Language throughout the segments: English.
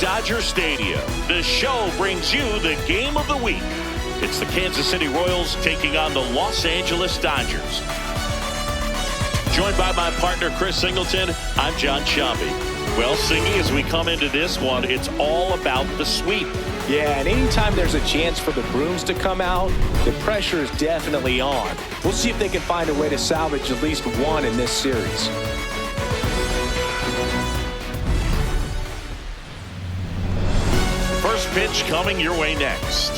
Dodger Stadium. The show brings you the game of the week. It's the Kansas City Royals taking on the Los Angeles Dodgers. Joined by my partner, Chris Singleton, I'm John Shambi. Well, Singy, as we come into this one, it's all about the sweep. Yeah, and anytime there's a chance for the brooms to come out, the pressure is definitely on. We'll see if they can find a way to salvage at least one in this series. First pitch coming your way next.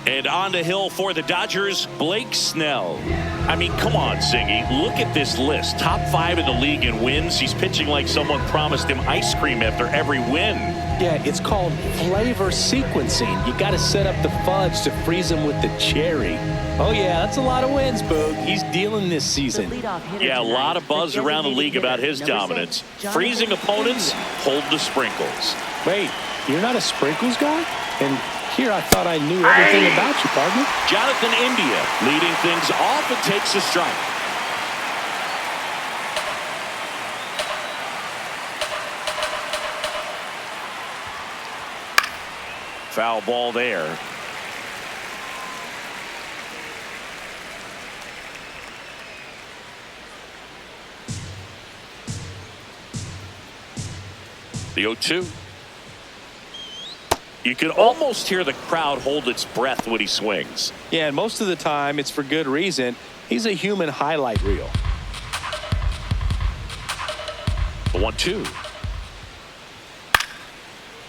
And on the hill for the Dodgers, Blake Snell. I mean, come on, Singy. Look at this list. Top 5 in the league in wins. He's pitching like someone promised him ice cream after every win. Yeah, it's called flavor sequencing. You got to set up the fudge to freeze him with the cherry. Oh, yeah, that's a lot of wins, Boog. He's dealing this season. Yeah, a lot of buzz around the league about his dominance. Freezing opponents, hold the sprinkles. Wait, you're not a sprinkles guy? And here I thought I knew everything about you, partner. Jonathan India leading things off and takes a strike. Foul ball there. The 0-2. You can almost hear the crowd hold its breath when he swings. Yeah, and most of the time it's for good reason. He's a human highlight reel. The 1-2.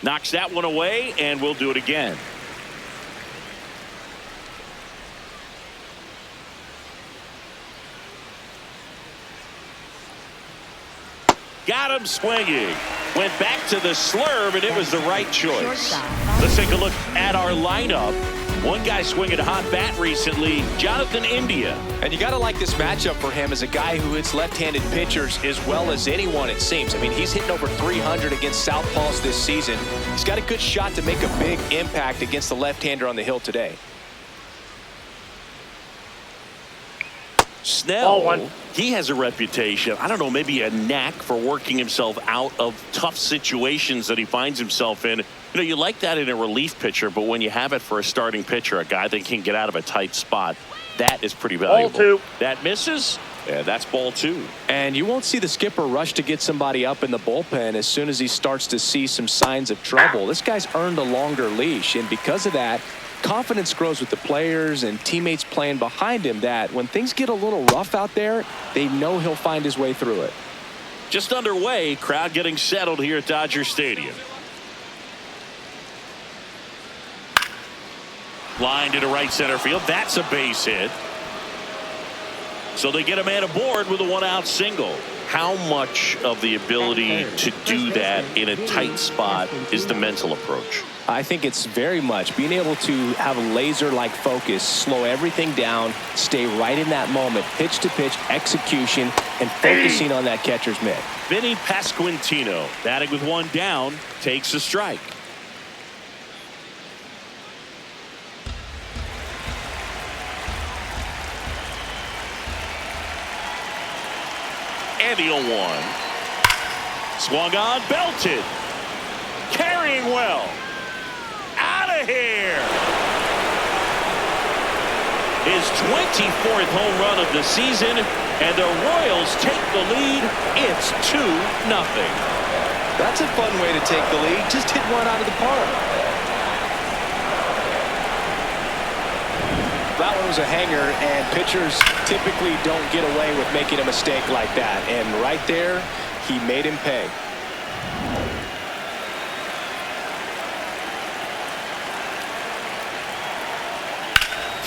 Knocks that one away, and we'll do it again. Got him swinging. Went back to the slurve, and it was the right choice. Let's take a look at our lineup. One guy swinging a hot bat recently, Jonathan India. And you got to like this matchup for him as a guy who hits left-handed pitchers as well as anyone, it seems. I mean, he's hitting over 300 against southpaws this season. He's got a good shot to make a big impact against the left-hander on the hill today. Snell, he has a reputation, I don't know, maybe a knack for working himself out of tough situations that he finds himself in. You know, you like that in a relief pitcher, but when you have it for a starting pitcher, a guy that can get out of a tight spot, that is pretty valuable. Ball 2. That misses. Yeah, that's ball 2. And you won't see the skipper rush to get somebody up in the bullpen as soon as he starts to see some signs of trouble. This guy's earned a longer leash, and because of that, confidence grows with the players and teammates playing behind him that when things get a little rough out there, they know he'll find his way through it. Just underway, crowd getting settled here at Dodger Stadium. Line to the right center field. That's a base hit. So they get a man aboard with a one-out single. How much of the ability to do that in a tight spot is the mental approach? I think it's very much being able to have a laser-like focus, slow everything down, stay right in that moment, pitch-to-pitch execution, and focusing on that catcher's mitt. Vinny Pasquantino, batting with one down, takes a strike. And the 0-1. Swung on, belted. Carrying well. Out of here. His 24th home run of the season, and the Royals take the lead. It's 2-0. That's a fun way to take the lead. Just hit one out of the park. That one was a hanger, and pitchers typically don't get away with making a mistake like that. And right there, he made him pay.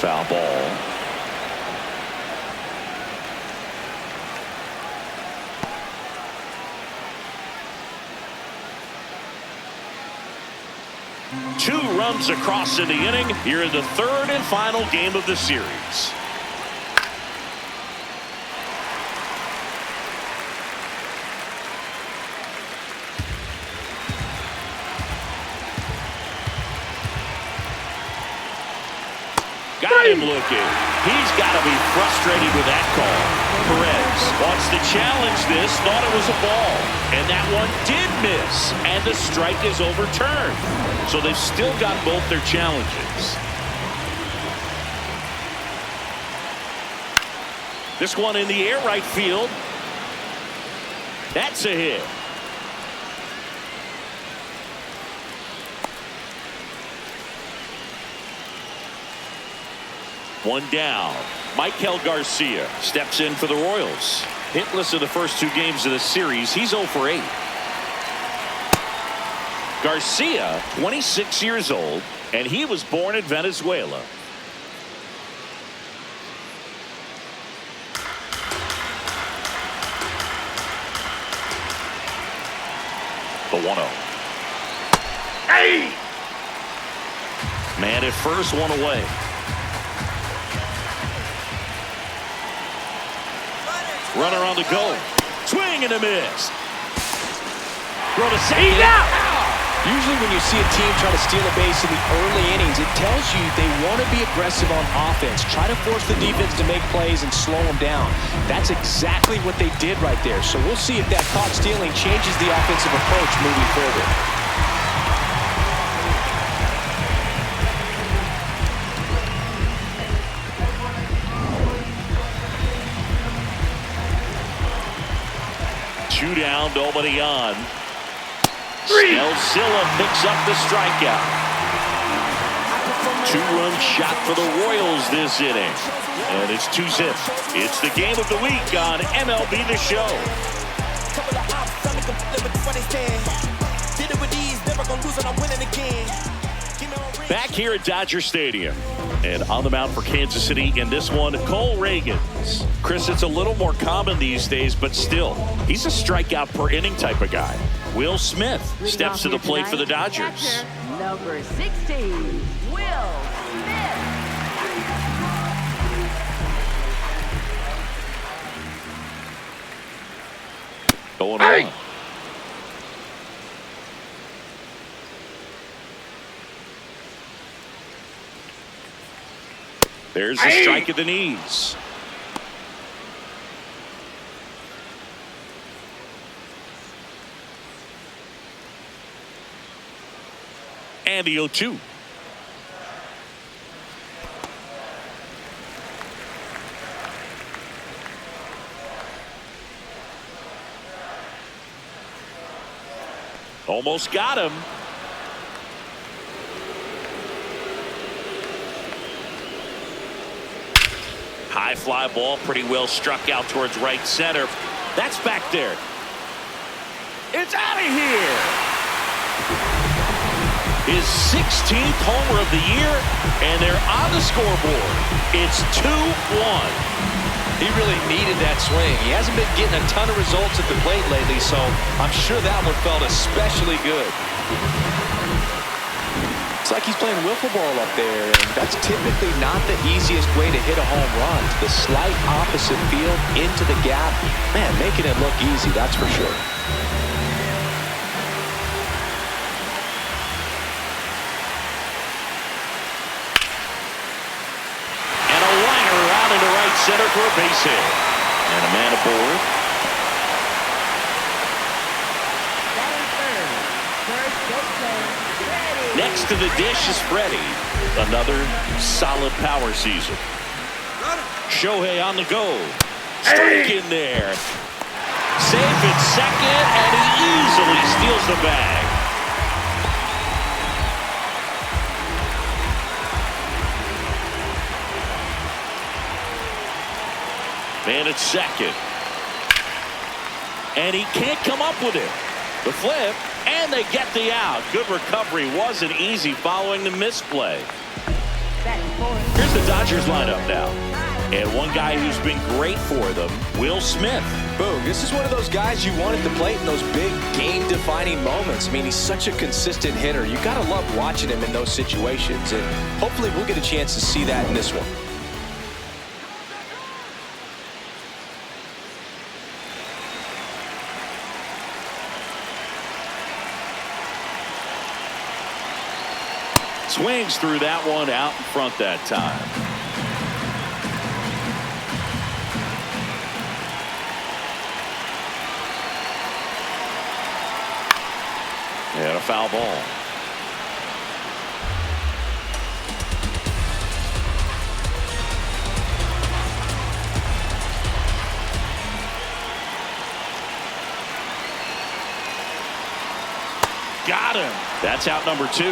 Foul ball. Two runs across in the inning here in the third and final game of the series. Got at him looking. He's got to be frustrated with that call. Perez wants to challenge this, thought it was a ball, and that one did miss, and the strike is overturned. So they've still got both their challenges. This one in the air right field. That's a hit. One down. Michael Garcia steps in for the Royals. Hitless in the first 2 games of the series. He's 0 for 8. Garcia, 26 years old, and he was born in Venezuela. The 1-0. Hey! Man at first, one away. Runner on the go. Swing and a miss. Throw to second. He's out. Usually when you see a team try to steal a base in the early innings, it tells you they want to be aggressive on offense. Try to force the defense to make plays and slow them down. That's exactly what they did right there. So we'll see if that caught stealing changes the offensive approach moving forward. Two down, nobody on. Silla picks up the strikeout. 2-run shot for the Royals this inning. And it's 2-zip. It's the game of the week on MLB The Show. Back here at Dodger Stadium. And on the mound for Kansas City in this one, Cole Ragans. Chris, it's a little more common these days, but still, he's a strikeout per inning type of guy. Will Smith steps to the plate for the Dodgers. Number 16, Will Smith. Going on. There's a strike at the knees. And the 0-2. Almost got him. High fly ball, pretty well struck out towards right center. That's back there. It's out of here. His 16th homer of the year, and they're on the scoreboard. It's 2-1. He really needed that swing. He hasn't been getting a ton of results at the plate lately, so I'm sure that one felt especially good. It's like he's playing wiffle ball up there, and that's typically not the easiest way to hit a home run. The slight opposite field into the gap. Man, making it look easy, that's for sure. And a liner out into right center for a base hit. And a man aboard. Next to the dish is Freddie. Another solid power season. Shohei on the go. Strike in there. Safe at second, and he easily steals the bag. Man at second. And he can't come up with it. The flip. And they get the out. Good recovery. Wasn't easy following the misplay. Here's the Dodgers lineup now. And one guy who's been great for them, Will Smith. Boom. This is one of those guys you want at the plate in those big game-defining moments. I mean, he's such a consistent hitter. You got to love watching him in those situations. And hopefully we'll get a chance to see that in this one. Swings through that one out in front that time. foul ball. Got him. That's out number 2.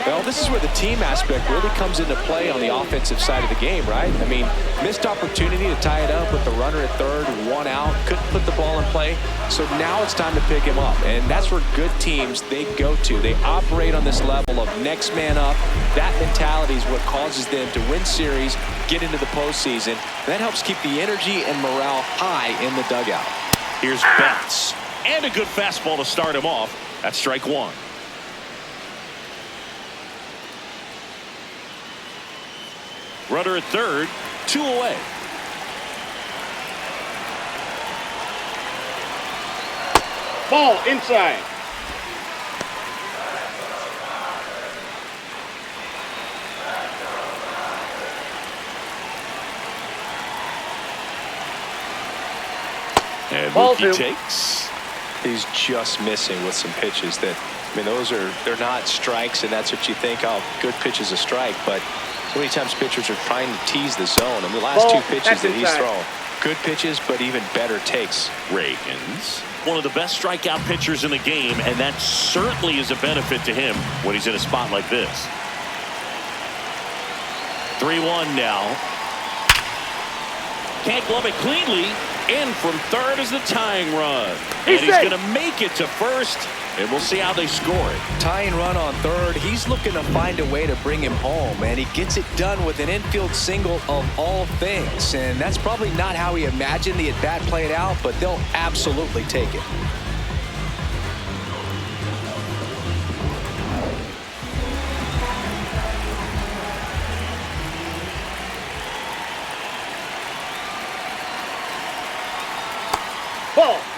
Well, this is where the team aspect really comes into play on the offensive side of the game, right? I mean, missed opportunity to tie it up with the runner at third, 1 out, couldn't put the ball in play. So now it's time to pick him up, and that's where good teams, they go to. They operate on this level of next man up. That mentality is what causes them to win series, get into the postseason, and that helps keep the energy and morale high in the dugout. Here's Betts, and a good fastball to start him off. That's strike 1. Runner at third, 2 away. Ball inside. And Ball Mookie 2. takes. He's just missing with some pitches that, I mean, they're not strikes, and that's what you think, oh, good pitch is a strike, but so many times pitchers are trying to tease the zone. And the last 2 pitches that he's thrown, good pitches, but even better takes. Reagans, one of the best strikeout pitchers in the game, and that certainly is a benefit to him when he's in a spot like this. 3-1 now. Can't glove it cleanly. In from third is the tying run. And he's going to make it to first, and we'll see how they score it. Tying run on third. He's looking to find a way to bring him home, and he gets it done with an infield single of all things. And that's probably not how he imagined the at-bat played out, but they'll absolutely take it.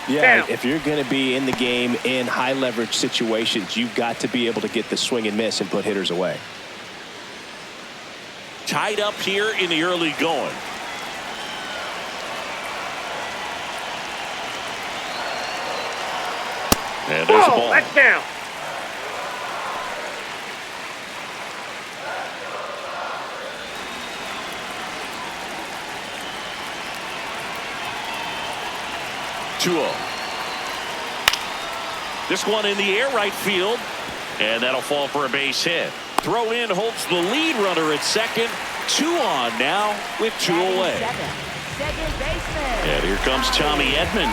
Yeah, Down. if you're going to be in the game in high leverage situations, you've got to be able to get the swing and miss and put hitters away. Tied up here in the early going. And there's the ball. That's down. This one in the air right field, and that'll fall for a base hit. Throw in holds the lead runner at second. 2 on now with 2 away. Second baseman. And here comes Tommy Edman.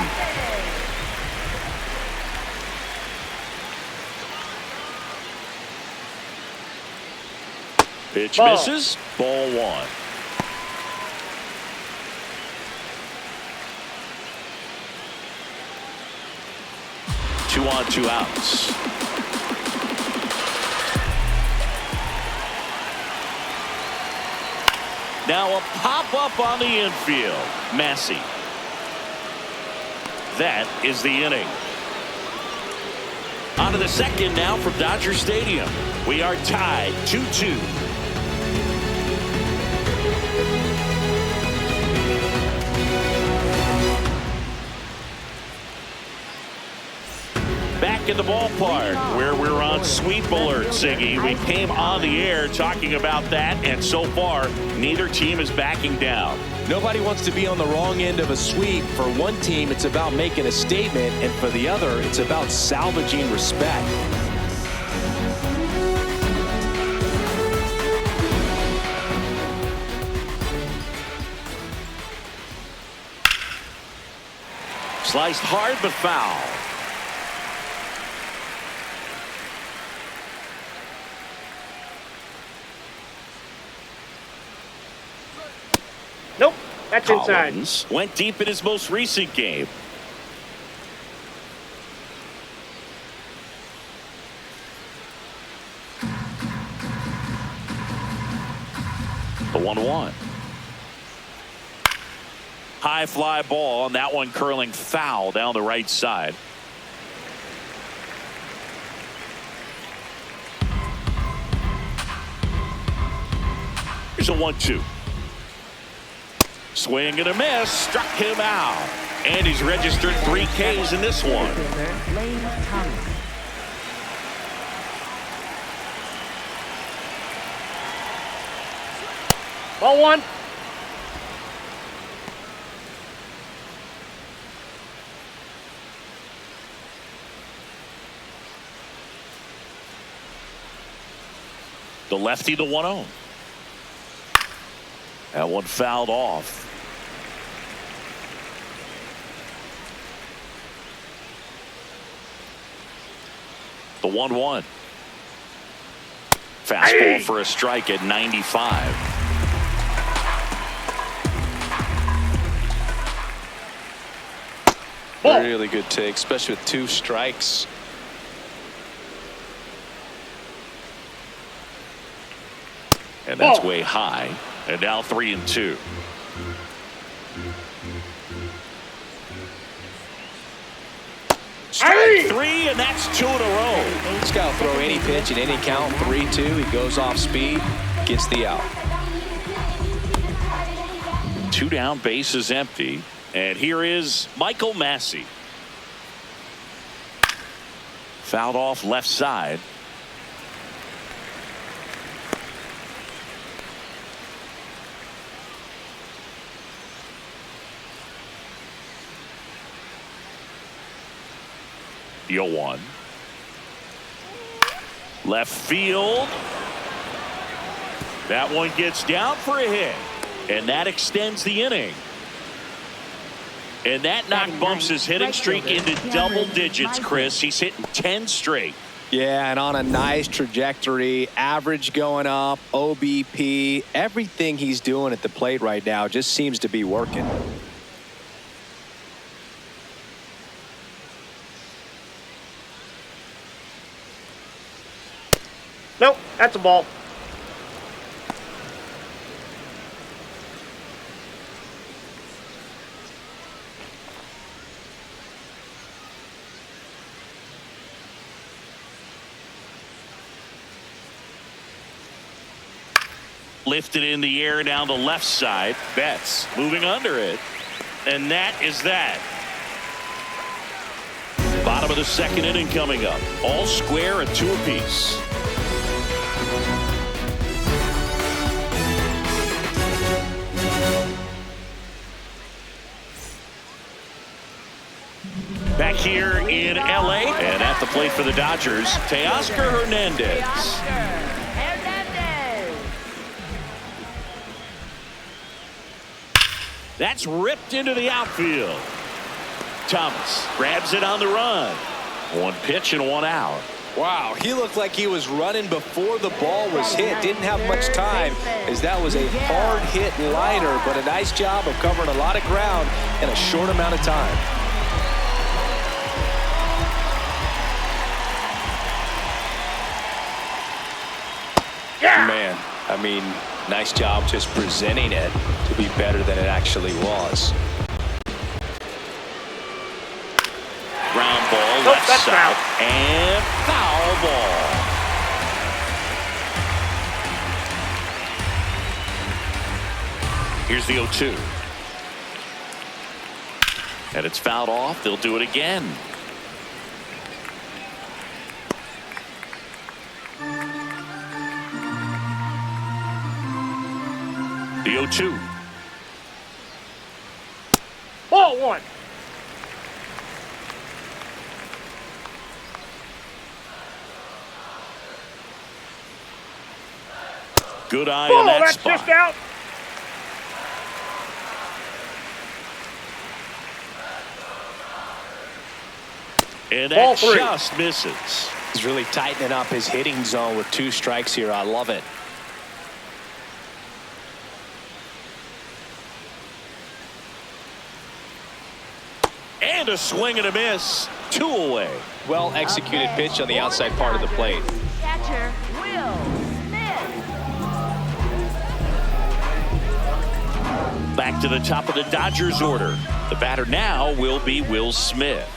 Pitch Ball. misses. Ball 1. Two on, 2 outs. Now a pop-up on the infield. Massey. That is the inning. On to the second now from Dodger Stadium. We are tied 2-2. Back in the ballpark where we're on sweep alert, Ziggy. We came on the air talking about that, and so far, neither team is backing down. Nobody wants to be on the wrong end of a sweep. For one team, it's about making a statement, and for the other, it's about salvaging respect. Sliced hard but foul. Nope, that's inside. Collins went deep in his most recent game. The 1-1. High fly ball, and that one curling foul down the right side. Here's a 1-2. Swing and a miss, struck him out. And he's registered 3 Ks in this one. Ball one. The lefty, the 1-0. That one fouled off. The 1-1. Fastball for a strike at 95. Ball. Really good take, especially with 2 strikes. And that's Ball. way high. And now 3-2. Strike 3, and that's 2 in a row. This guy will throw any pitch at any count. 3-2. He goes off speed, gets the out. 2 down, base is empty. And here is Michael Massey. Fouled off left side. The 0-1. Left field. That one gets down for a hit. And that extends the inning. And that knock bumps his hitting streak into double digits, Chris. He's hitting 10 straight. Yeah, and on a nice trajectory. Average going up, OBP. Everything he's doing at the plate right now just seems to be working. Nope, that's a ball. Lifted in the air down the left side. Betts moving under it. And that is that. Bottom of the second inning coming up. All square at 2 apiece. Back here in LA, and at the plate for the Dodgers, Teoscar Hernandez. That's ripped into the outfield. Thomas grabs it on the run. 1 pitch and 1 out. Wow, he looked like he was running before the ball was hit. Didn't have much time, as that was a hard hit liner, but a nice job of covering a lot of ground in a short amount of time. Yeah. Man, I mean, nice job just presenting it to be better than it actually was. Ground ball, Nope, left that's side, foul. and foul ball. Here's the 0-2. And it's fouled off. They'll do it again. The 0-2. Ball one. Good eye Ball, in that that's spot. just out. And Ball that 3. just misses. He's really tightening up his hitting zone with 2 strikes here. I love it. And a swing and a miss. 2 away. Well executed pitch on the outside part of the plate. Catcher, Will Smith. Back to the top of the Dodgers order. The batter now will be Will Smith.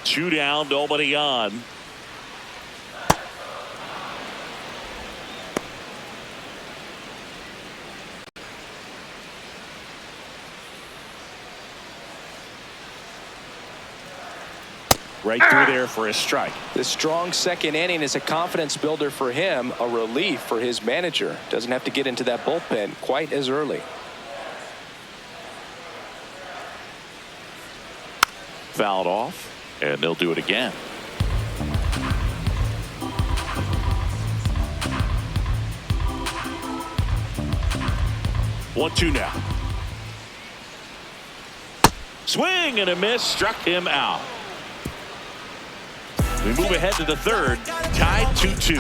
Two down, nobody on. Right through there for a strike. The strong second inning is a confidence builder for him, a relief for his manager. Doesn't have to get into that bullpen quite as early. Fouled off, and they'll do it again. One-two now. Swing and a miss, struck him out. We move ahead to the third, tied 2-2.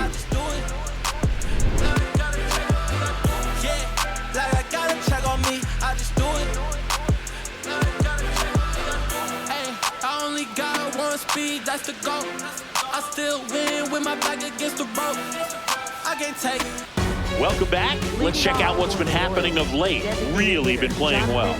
I only got one speed, that's the goal. I still win with my back against the rope. I can't take it. Welcome back. Let's check out what's been happening of late. Really been playing well.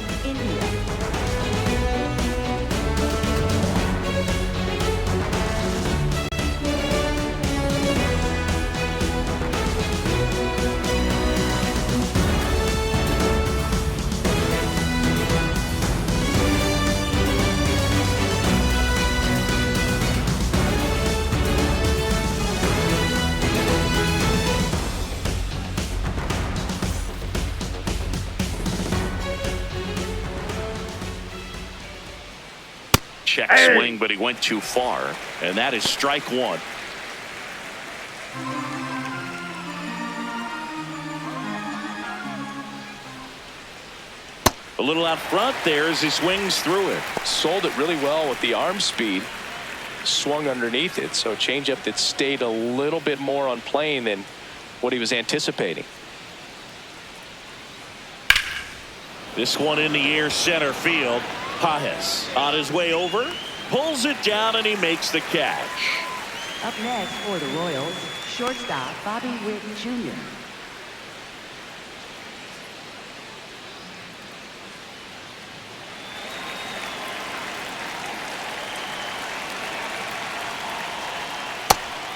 Check swing, but he went too far, and that is strike one. A little out front there as he swings through it. Sold it really well with the arm speed. Swung underneath it, so changeup that stayed a little bit more on plane than what he was anticipating. This one in the air, center field. Pajes on his way over, pulls it down, and he makes the catch. Up next for the Royals, shortstop Bobby Witt Jr.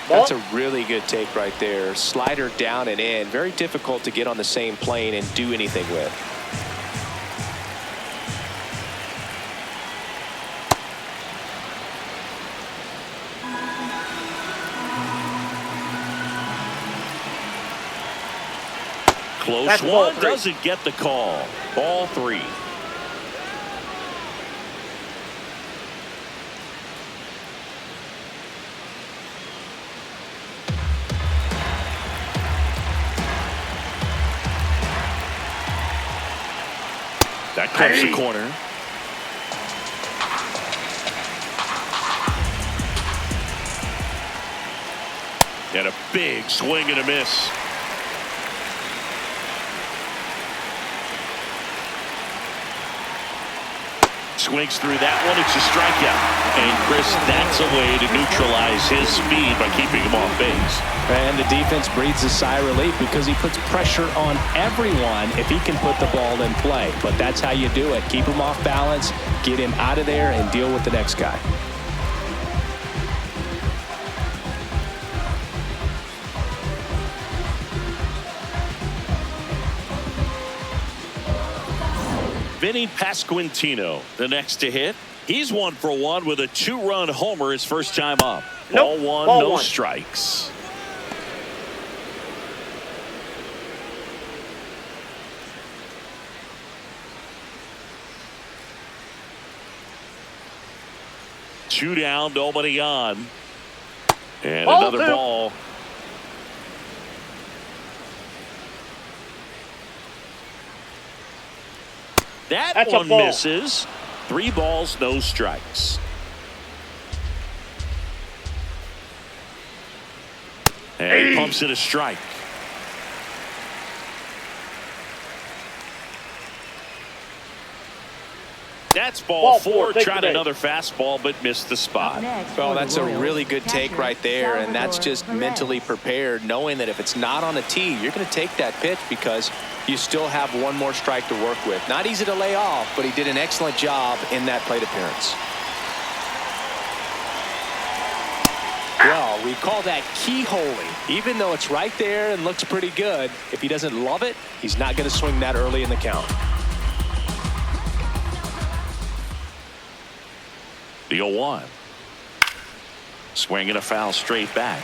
That's a really good take right there. Slider down and in. Very difficult to get on the same plane and do anything with. Close one, doesn't get the call. Ball three. That clips the corner. And a big swing and a miss. Swings through that one. It's a strikeout. And Chris, that's a way to neutralize his speed by keeping him off base. And the defense breathes a sigh of relief because he puts pressure on everyone if he can put the ball in play. But that's how you do it. Keep him off balance, get him out of there, and deal with the next guy. Vinny Pasquantino, the next to hit. He's 1 for 1 with a 2-run homer his first time up. Ball one, no strikes. Two down, nobody on. And another ball. That's one misses. 3 balls, no strikes. And he pumps it a strike. That's ball 4. Tried another fastball, but missed the spot. Well, that's a really good take right there, and that's just mentally prepared, knowing that if it's not on a tee, you're going to take that pitch because you still have one more strike to work with. Not easy to lay off, but he did an excellent job in that plate appearance. Well, we call that keyholing. Even though it's right there and looks pretty good, if he doesn't love it, he's not going to swing that early in the count. The 0-1. Swing and a foul straight back.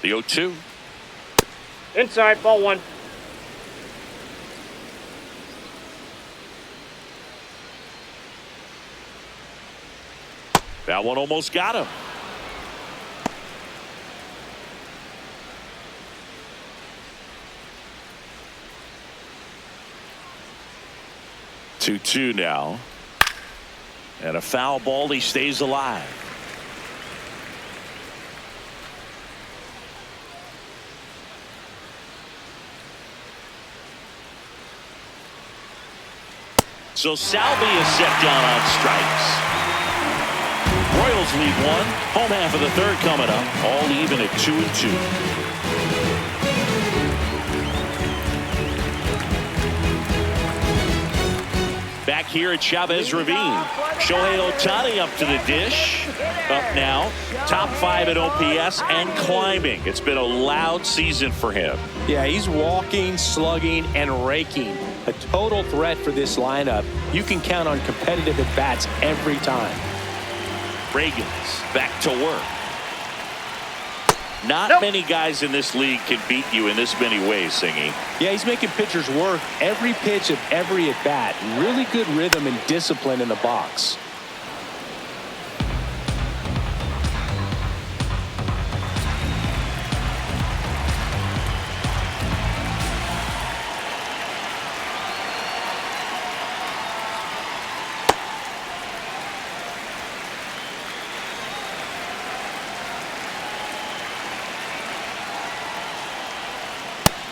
The 0-2. Inside, ball one. That one almost got him. Two now. And a foul ball. He stays alive. So Salvi is set down on strikes. Royals lead one. Home half of the third coming up. All even at 2-2. Back here at Chavez Ravine. Shohei Ohtani up to the dish. Up now. Top 5 at OPS and climbing. It's been a loud season for him. Yeah, he's walking, slugging, and raking. A total threat for this lineup. You can count on competitive at-bats every time. Reagan's back to work. Not many guys in this league can beat you in this many ways, Singy. Yeah, he's making pitchers work every pitch of every at-bat. Really good rhythm and discipline in the box.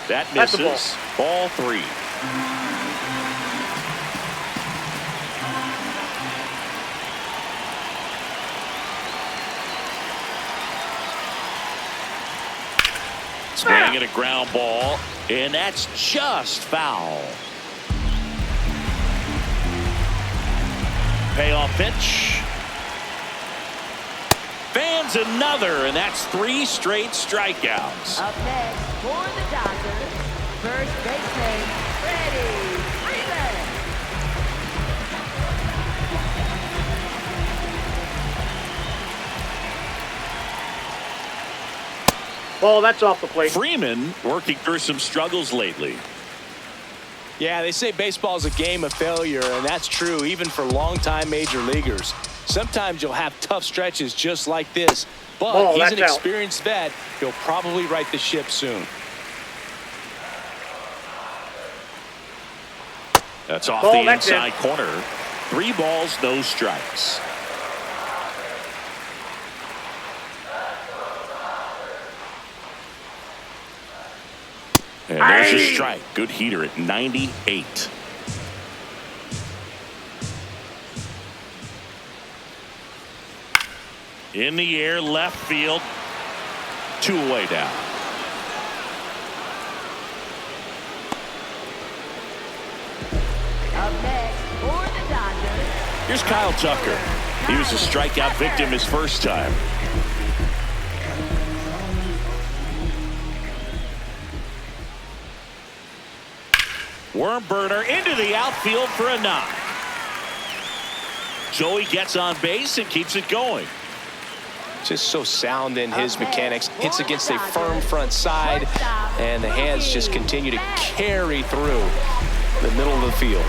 That misses. Ball 3. Swing and a ground ball, and that's just foul. Payoff pitch. Fans another, and that's 3 straight strikeouts. Up next for the Dodgers, first baseman, Freddie Freeman. Ball, that's off the plate. Freeman working through some struggles lately. Yeah, they say baseball is a game of failure, and that's true even for longtime major leaguers. Sometimes you'll have tough stretches just like this, but he's an experienced vet. He'll probably right the ship soon. That's off the inside corner. 3 balls, no strikes. And there's a strike. Good heater at 98. In the air, left field. 2 away down. Up next for the Dodgers. Here's Kyle Tucker. He was a strikeout victim his first time. Worm burner into the outfield for a knock. Joey gets on base and keeps it going. Just so sound in his mechanics. Hits against a firm front side, and the hands just continue to carry through the middle of the field.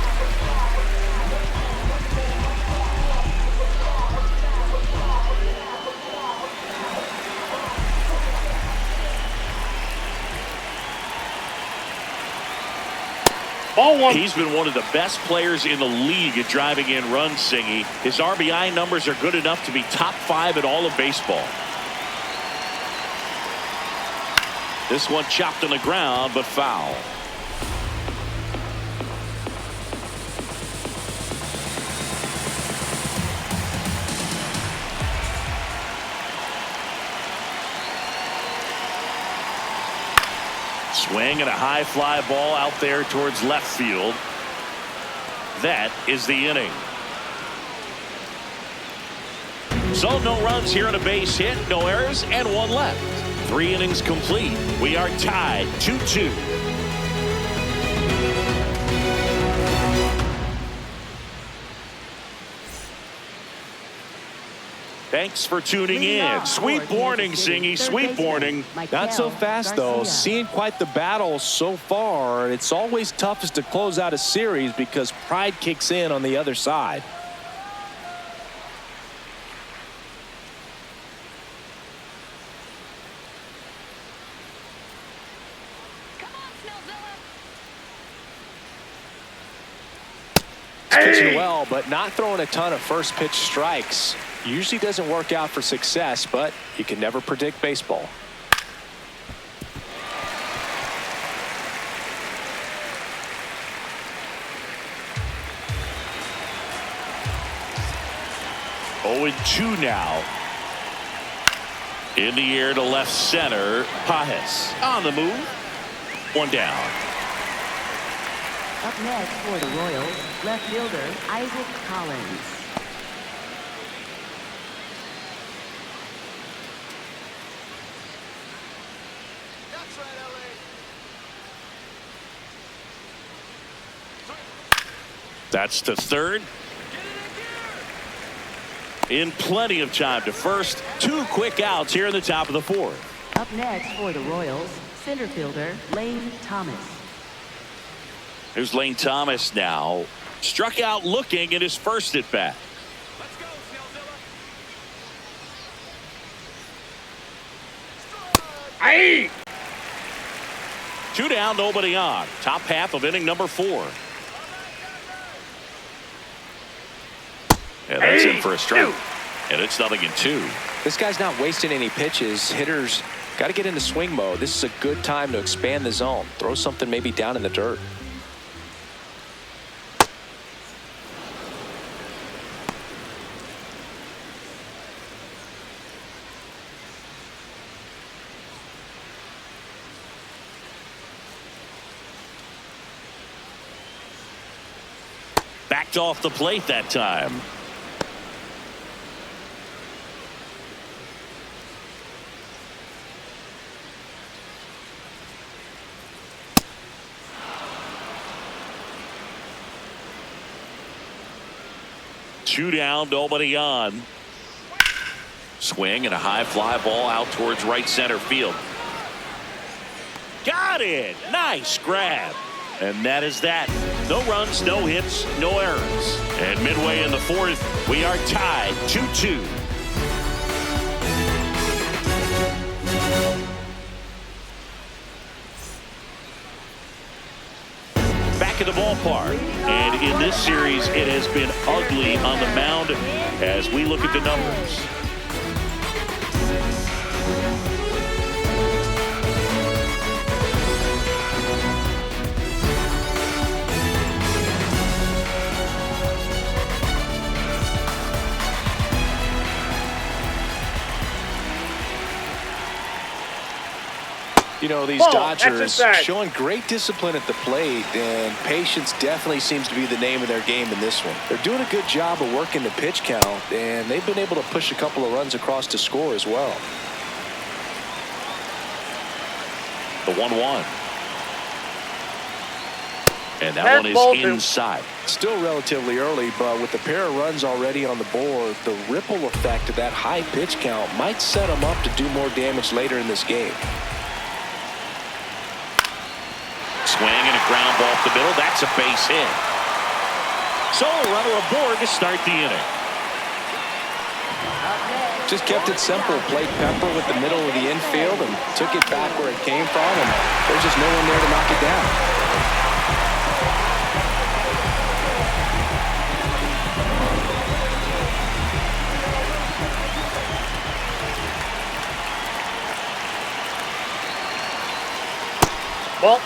Ball 1. He's been one of the best players in the league at driving in runs, Singy. His RBI numbers are good enough to be top 5 in all of baseball. This one chopped on the ground, but foul. Swing and a high fly ball out there towards left field. That is the inning. So no runs here on a base hit, no errors, and 1 left. 3 innings complete. We are tied 2-2. Thanks for tuning in. Sweet warning, Singy. Sweet warning. Not so fast, though. Seeing quite the battle so far. It's always toughest to close out a series because pride kicks in on the other side. Pitching well, but not throwing a ton of first pitch strikes. Usually doesn't work out for success, but you can never predict baseball. Oh, 2 now. In the air to left center. Pajes on the move. 1 down. Up next for the Royals, left fielder Isaac Collins. That's right, LA. That's to third. In plenty of time to first. 2 quick outs here in the top of the 4th. Up next for the Royals, center fielder Lane Thomas. Here's Lane Thomas now. Struck out looking at his first at bat. Let's go, Snellzilla. Aye. 2 down, nobody on. Top half of inning number 4. And that's in for a strike. And it's 0-2. This guy's not wasting any pitches. Hitters got to get into swing mode. This is a good time to expand the zone. Throw something maybe down in the dirt. Backed off the plate that time. Two down, nobody on. Swing and a high fly ball out towards right center field. Got it. Nice grab. And that is that. No runs, no hits, no errors. And midway in the 4th, we are tied 2-2. Back at the ballpark. And in this series, it has been ugly on the mound as we look at the numbers. You know, these Dodgers showing great discipline at the plate, and patience definitely seems to be the name of their game in this one. They're doing a good job of working the pitch count, and they've been able to push a couple of runs across to score as well. The 1-1. And that one is inside. Still relatively early, but with the pair of runs already on the board, the ripple effect of that high pitch count might set them up to do more damage later in this game. Swing and a ground ball up the middle. That's a base hit. So a runner aboard to start the inning. Just kept it simple. Played Pepper with the middle of the infield and took it back where it came from, and there's just no one there to knock it down. Ball.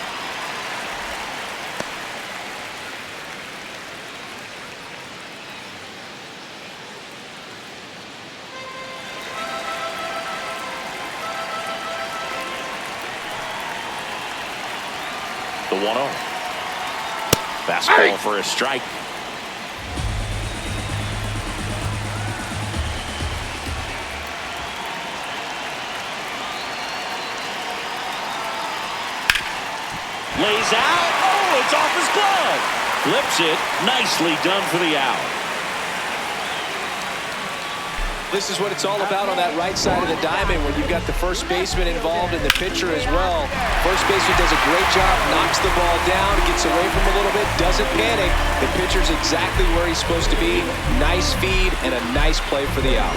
The 1-0. Fastball for a strike. Lays out. Oh, it's off his glove. Flips it. Nicely done for the out. This is what it's all about on that right side of the diamond when you've got the first baseman involved and the pitcher as well. First baseman does a great job, knocks the ball down, gets away from him a little bit, doesn't panic. The pitcher's exactly where he's supposed to be. Nice feed and a nice play for the out.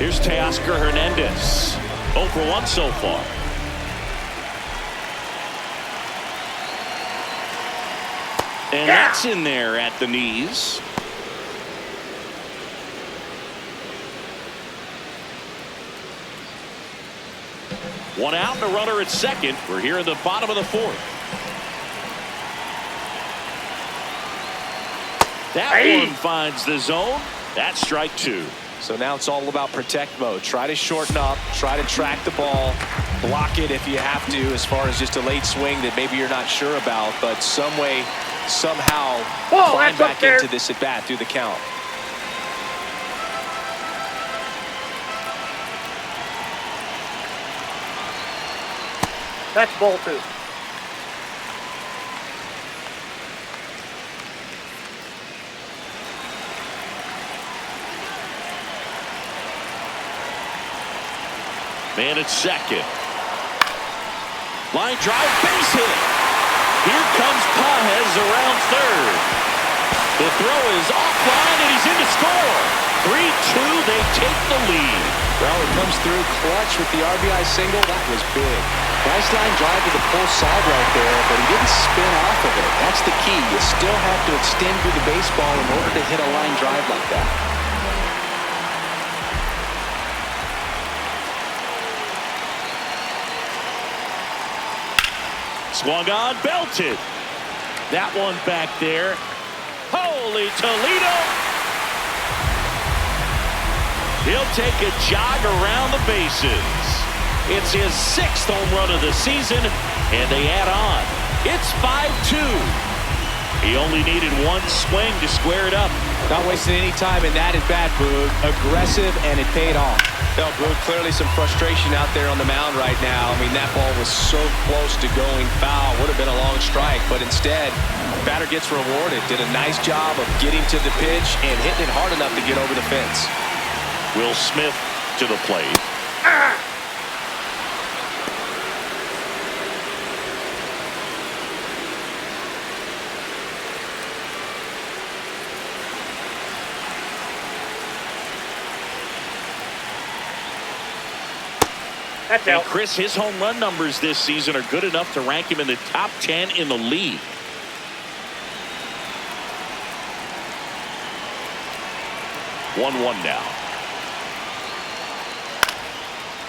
Here's Teoscar Hernandez. 0 for 1 so far. And that's in there at the knees. One out and a runner at second. We're here in the bottom of the fourth. That one finds the zone. That's strike 2. So now it's all about protect mode. Try to shorten up, try to track the ball, block it if you have to as far as just a late swing that maybe you're not sure about, but some way, somehow climb back into this at bat through the count. That's ball 2. Man at second. Line drive, base hit. Here comes Pages around third. The throw is offline and he's in to score. 3-2, they take the lead. Well, it comes through clutch with the RBI single. That was big. Nice line drive to the pull side right there, but he didn't spin off of it. That's the key. You still have to extend through the baseball in order to hit a line drive like that. Swung on, belted. That one back there. Holy Toledo. He'll take a jog around the bases. It's his 6th home run of the season, and they add on. It's 5-2. He only needed one swing to square it up. Not wasting any time in that at bat, Boog. Aggressive, and it paid off. No, Boog, clearly some frustration out there on the mound right now. I mean, that ball was so close to going foul. Would have been a long strike, but instead, batter gets rewarded. Did a nice job of getting to the pitch and hitting it hard enough to get over the fence. Will Smith to the plate. That's And out. Chris, his home run numbers this season are good enough to rank him in the top 10 in the league. One now.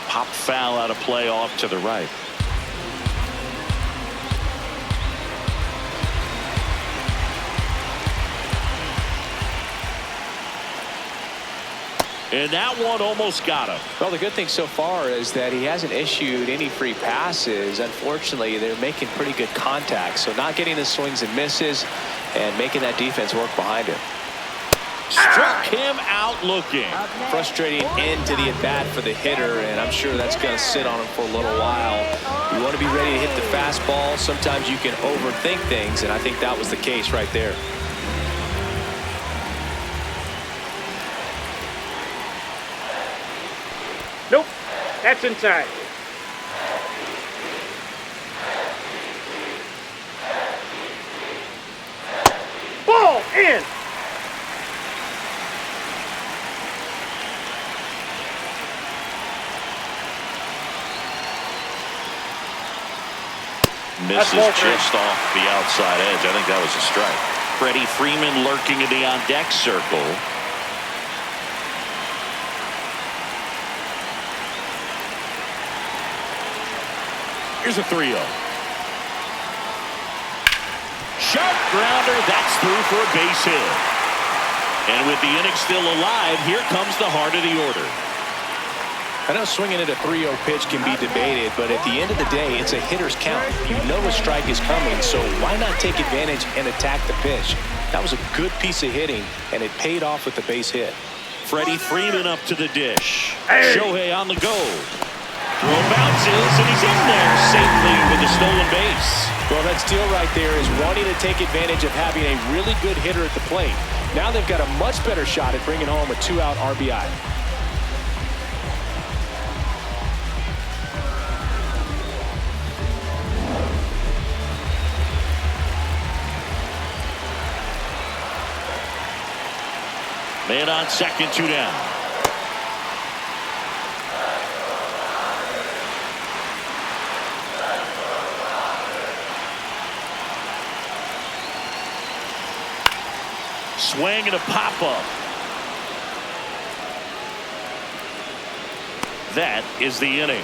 Pop foul out of play off to the right. And that one almost got him. Well, the good thing so far is that he hasn't issued any free passes. Unfortunately, they're making pretty good contact. So not getting the swings and misses and making that defense work behind him. Struck him out looking. Frustrating end to the at-bat for the hitter, and I'm sure that's going to sit on him for a little while. You want to be ready to hit the fastball. Sometimes you can overthink things, and I think that was the case right there. Nope. That's inside. Ball in. Misses just off the outside edge. I think that was a strike. Freddie Freeman lurking in the on-deck circle. Here's a 3-0. Sharp grounder. That's through for a base hit. And with the inning still alive, here comes the heart of the order. I know swinging at a 3-0 pitch can be debated, but at the end of the day, it's a hitter's count. You know a strike is coming, so why not take advantage and attack the pitch? That was a good piece of hitting, and it paid off with the base hit. Freddie Freeman up to the dish. Shohei on the go. Throw bounces, and he's in there safely with the stolen base. Well, that steal right there is wanting to take advantage of having a really good hitter at the plate. Now they've got a much better shot at bringing home a 2-out RBI. Man on second, 2 down. Swing and a pop-up. That is the inning.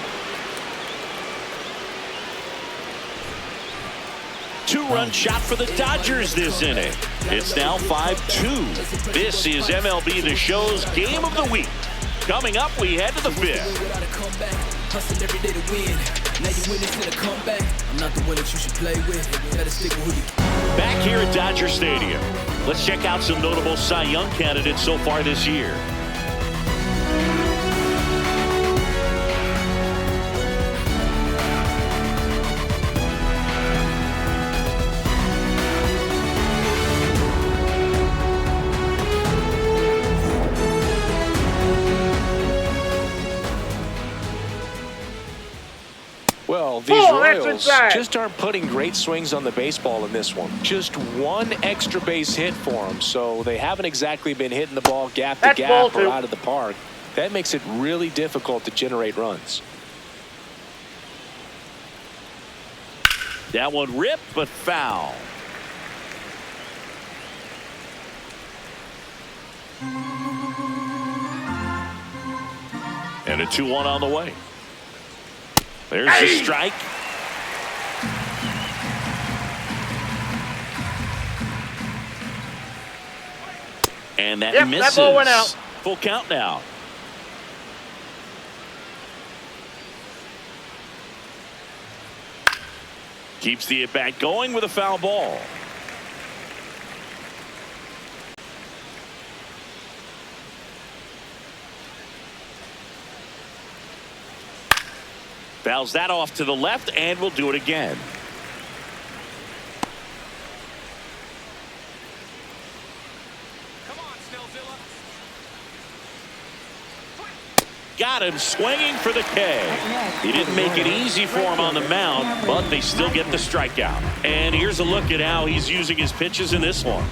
2-run shot for the Dodgers this inning. It's now 5-2. This is MLB The Show's Game of the Week. Coming up, we head to the 5th. Hustle every day to win. Now you win, it's gonna come back. I'm not the one that you should play with. Better stick with who you. Back here at Dodger Stadium, let's check out some notable Cy Young candidates so far this year. Well, these Royals just aren't putting great swings on the baseball in this one. Just one extra base hit for them, so they haven't exactly been hitting the ball gap to gap or out of the park. That makes it really difficult to generate runs. That one ripped, but foul. And a 2-1 on the way. There's the strike. And that misses. That ball went out. Full count now. Keeps the at-bat going with a foul ball. Fouls that off to the left, and we'll do it again. Come on, Snellzilla. Got him swinging for the K. He didn't make it easy for him on the mound, but they still get the strikeout. And here's a look at how he's using his pitches in this one.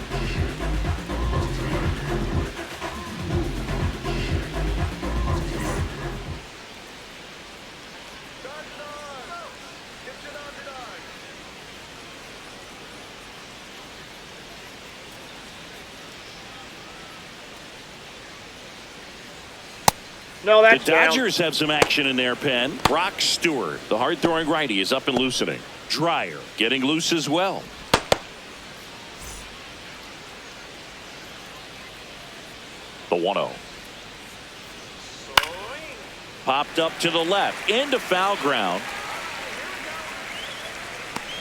No, that's the Dodgers have some action in their pen. Brock Stewart, the hard-throwing righty, is up and loosening. Dreyer getting loose as well. The 1-0. Popped up to the left, into foul ground.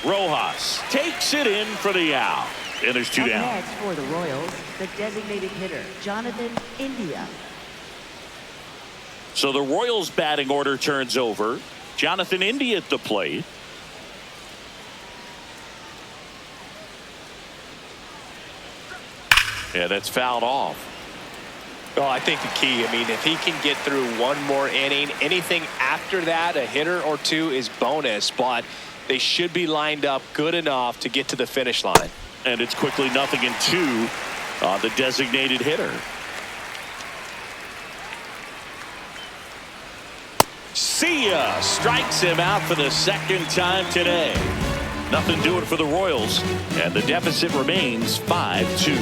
Rojas takes it in for the out. And there's 2 down. Next for the Royals, the designated hitter, Jonathan India. So the Royals batting order turns over. Jonathan India at the plate. Yeah, that's fouled off. Well, I think the key, I mean, if he can get through one more inning, anything after that, a hitter or two is bonus, but they should be lined up good enough to get to the finish line. And it's quickly 0-2 on the designated hitter. See ya! Strikes him out for the second time today. Nothing doing for the Royals, and the deficit remains 5-2.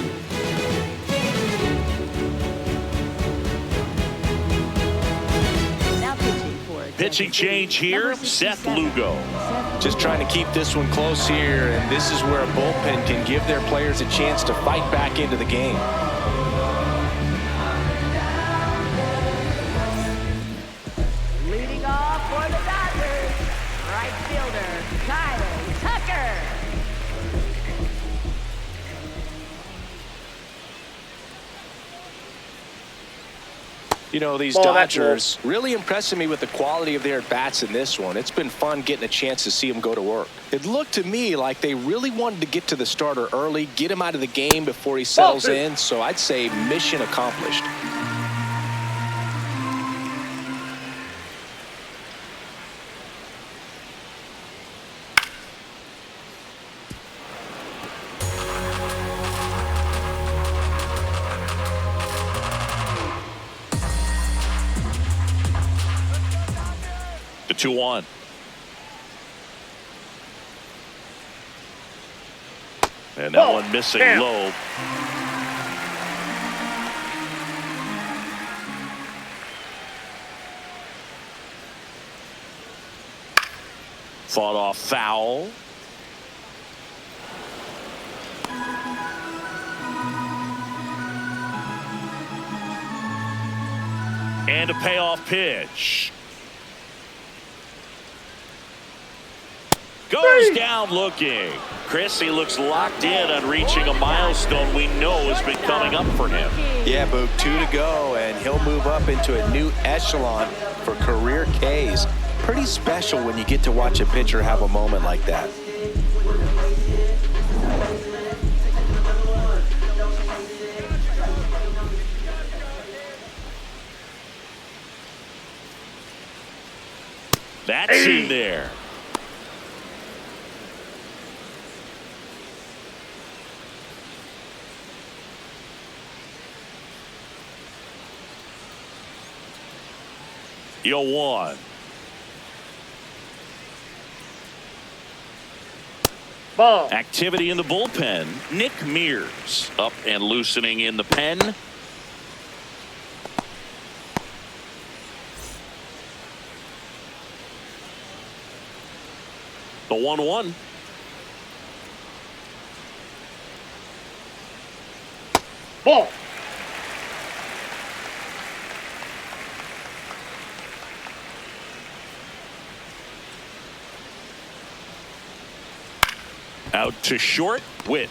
Now pitching for Pitching change here, Seth Lugo. Just trying to keep this one close here, and this is where a bullpen can give their players a chance to fight back into the game. Leading off for the Dodgers, right fielder, Kyle Tucker. You know, these Ball, that's Dodgers really impressing me with the quality of their at-bats in this one. It's been fun getting a chance to see them go to work. It looked to me like they really wanted to get to the starter early, get him out of the game before he settles in. So I'd say mission accomplished. The 2-1. And that one missing low. Fought off foul. And a payoff pitch. Goes down looking. Chris, he looks locked in on reaching a milestone we know has been coming up for him. Yeah, Boog, 2 to go, and he'll move up into a new echelon for career Ks. Pretty special when you get to watch a pitcher have a moment like that. That's in there. Yo, 1. Ball. Activity in the bullpen. Nick Mears up and loosening in the pen. The 1-1. Ball. Out to short. Witt.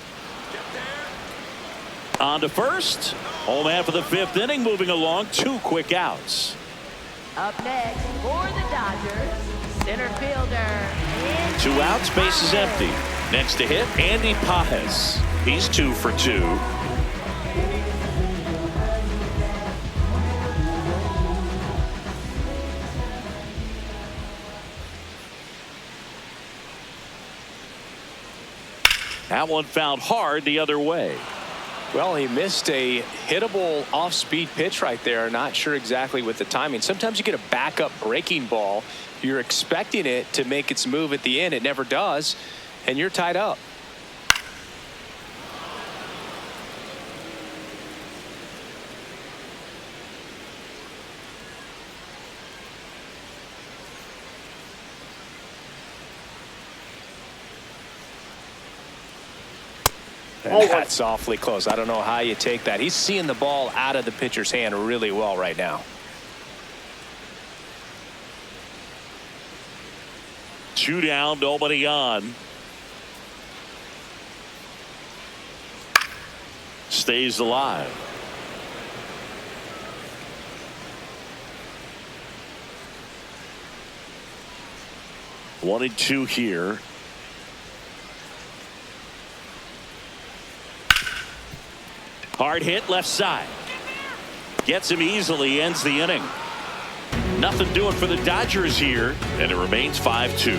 On to first. Home half of the 5th inning. Moving along. 2 quick outs. Up next for the Dodgers, center fielder. 2 outs. Base is empty. Next to hit, Andy Pajes. He's 2 for 2. That one fouled hard the other way. Well, he missed a hittable off-speed pitch right there. Not sure exactly with the timing. Sometimes you get a backup breaking ball. You're expecting it to make its move at the end. It never does, and you're tied up. And that's awfully close. I don't know how you take that. He's seeing the ball out of the pitcher's hand really well right now. Two down, nobody on. Stays alive. One and two here. Hard hit left side. Gets him easily, ends the inning. Nothing doing for the Dodgers here, and it remains 5-2.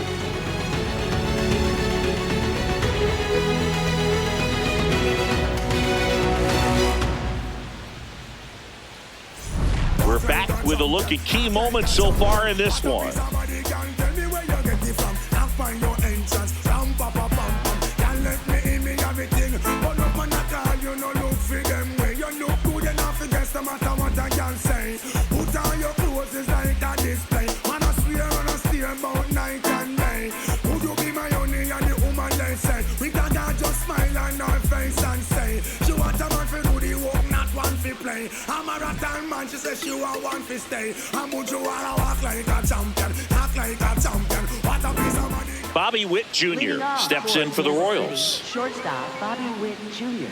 We're back with a look at key moments so far in this one. I'm a rotten man, she says she want one to stay. I'm going to walk like a champion, act like a champion. What a piece of money. Bobby Witt Jr. steps in for the Royals. Shortstop Bobby Witt Jr.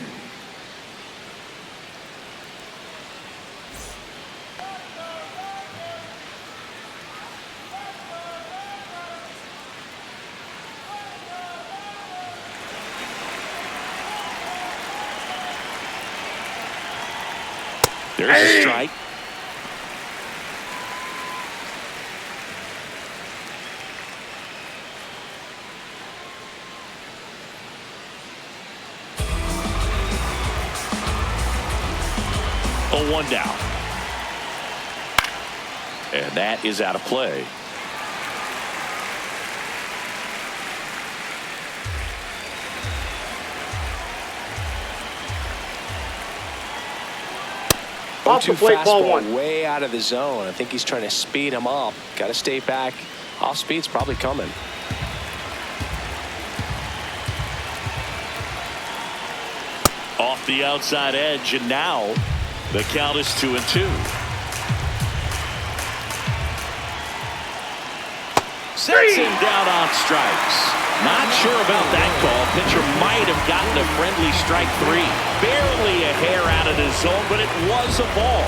There's a strike. Oh, 1 down. And that is out of play. Off the plate, ball 1. Way out of the zone. I think he's trying to speed him up. Got to stay back. Off speed's probably coming. Off the outside edge, and now the count is 2-2. Sets him down on strikes. Not sure about that call. Pitcher might have gotten a friendly strike 3. Barely a hair out of the zone, but it was a ball.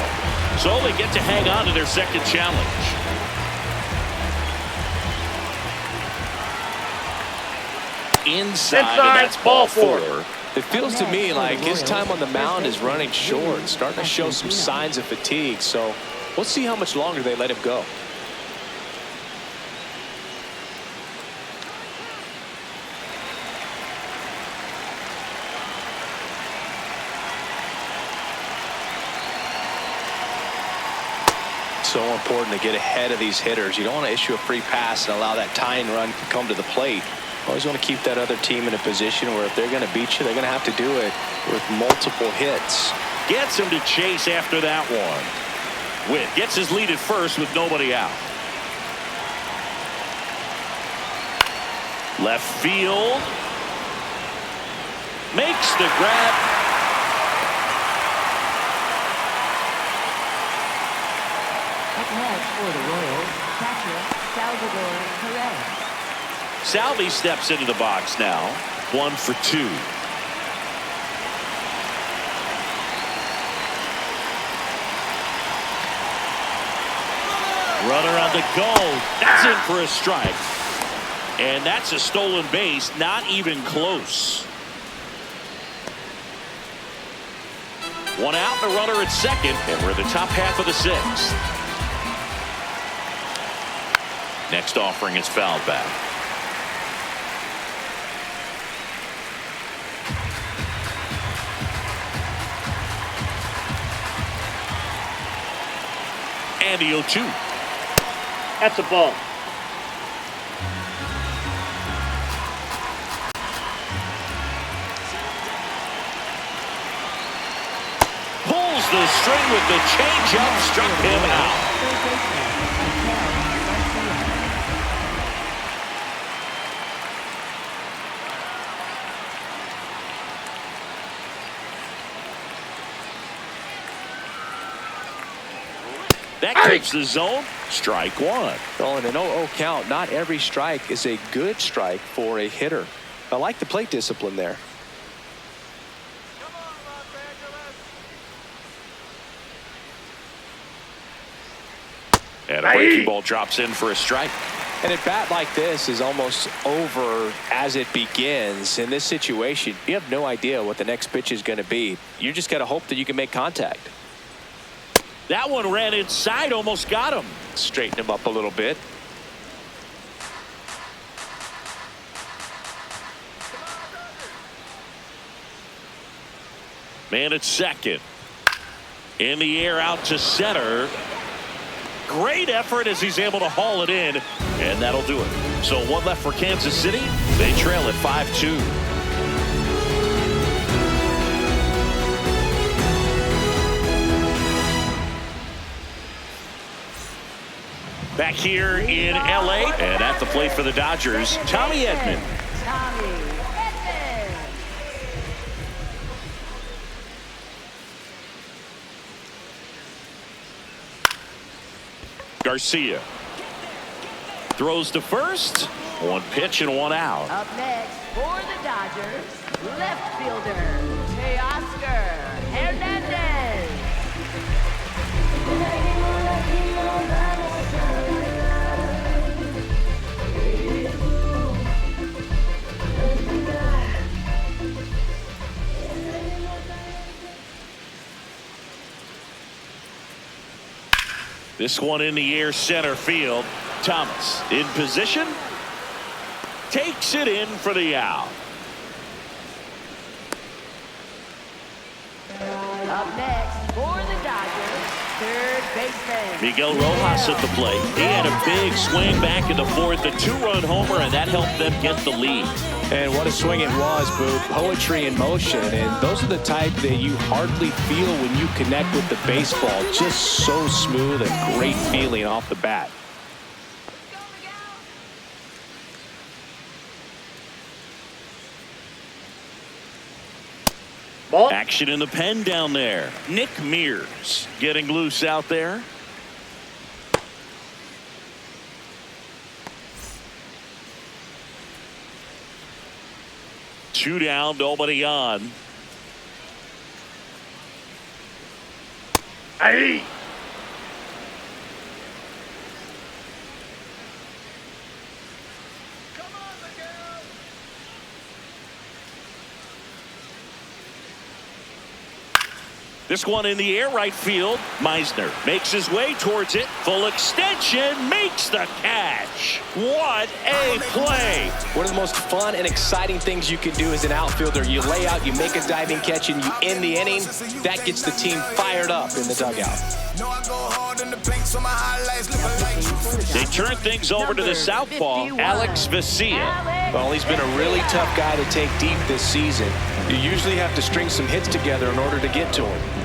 So they get to hang on to their second challenge. Inside and that's ball 4. It feels to me like his time on the mound is running short, starting to show some signs of fatigue. So we'll see how much longer they let him go. So important to get ahead of these hitters. You don't want to issue a free pass and allow that tying run to come to the plate. Always want to keep that other team in a position where if they're going to beat you, they're going to have to do it with multiple hits. Gets him to chase after that one. Witt gets his lead at first with nobody out. Left field. Makes the grab. Up next for the Royals, catcher Salvador Perez. Salvi steps into the box now. 1 for 2. Runner on the go. That's in for a strike. And that's a stolen base. Not even close. 1 out and a runner at second. And we're in the top half of the 6th. Next offering is fouled back. And the 0-2. That's a ball. Pulls the string with the changeup, struck him out. That keeps the zone. Strike 1. Well, in an 0-0 count, not every strike is a good strike for a hitter. I like the plate discipline there. And a breaking ball drops in for a strike. And a bat like this is almost over as it begins. In this situation, you have no idea what the next pitch is going to be. You just got to hope that you can make contact. That one ran inside, almost got him. Straighten him up a little bit. Man at second. In the air out to center. Great effort as he's able to haul it in. And that'll do it. So 1 left for Kansas City. They trail at 5-2. Back here in L.A. and at the plate for the Dodgers, Tommy Edman. Tommy Edman. Garcia throws to first. 1 pitch and 1 out. Up next for the Dodgers, left fielder Teoscar Hernandez. This one in the air, center field. Thomas in position. Takes it in for the out. Up next for the Dodgers, third baseman Miguel Rojas at the plate. He had a big swing back in the fourth, a 2-run homer, and that helped them get the lead. And what a swing it was, Boo. Poetry in motion. And those are the type that you hardly feel when you connect with the baseball. Just so smooth and great feeling off the bat. Ball. Action in the pen down there. Nick Mears getting loose out there. Two down, nobody on. Hey. This one in the air, right field. Meisner makes his way towards it. Full extension, makes the catch. What a play. One of the most fun and exciting things you can do as an outfielder. You lay out, you make a diving catch, and you end the inning. That gets the team fired up in the dugout. They turn things over to the southpaw, Alex Vesia. Well, he's been a really tough guy to take deep this season. You usually have to string some hits together in order to get to him.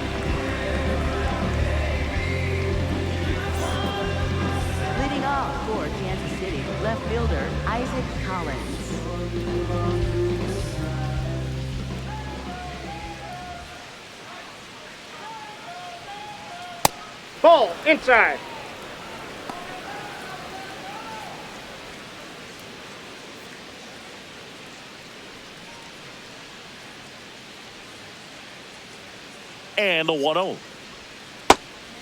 leading off for Kansas City, left fielder Isaac Collins. Ball inside. And the 1-0.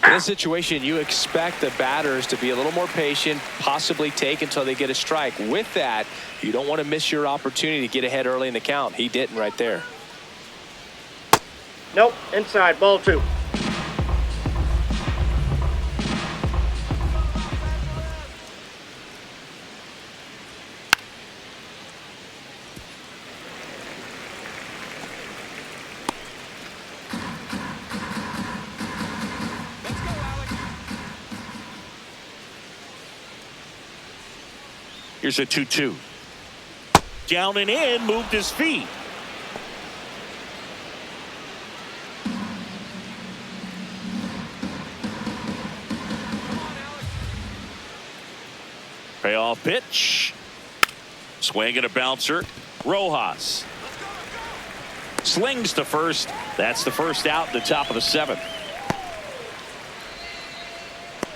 In this situation, you expect the batters to be a little more patient, possibly take until they get a strike. With that, you don't want to miss your opportunity to get ahead early in the count. He didn't right there. Nope, inside, ball 2. Here's a 2-2. Down and in, moved his feet. Payoff pitch. Swing and a bouncer. Rojas slings to first. That's the first out in the top of the 7th.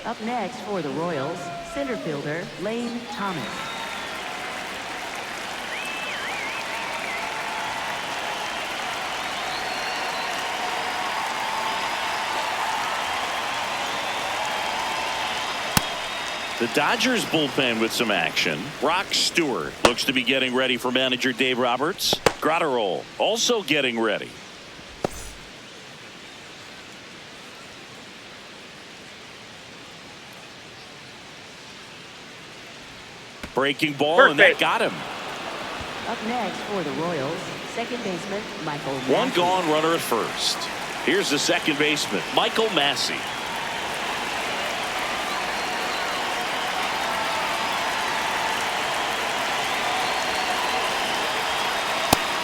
Up next for the Royals, center fielder Lane Thomas. The Dodgers bullpen with some action. Brock Stewart looks to be getting ready for manager Dave Roberts. Gratterall also getting ready. Breaking ball, Perfect. and that got him. Up next for the Royals, second baseman Michael One Massey. gone, runner at first. Here's the second baseman, Michael Massey.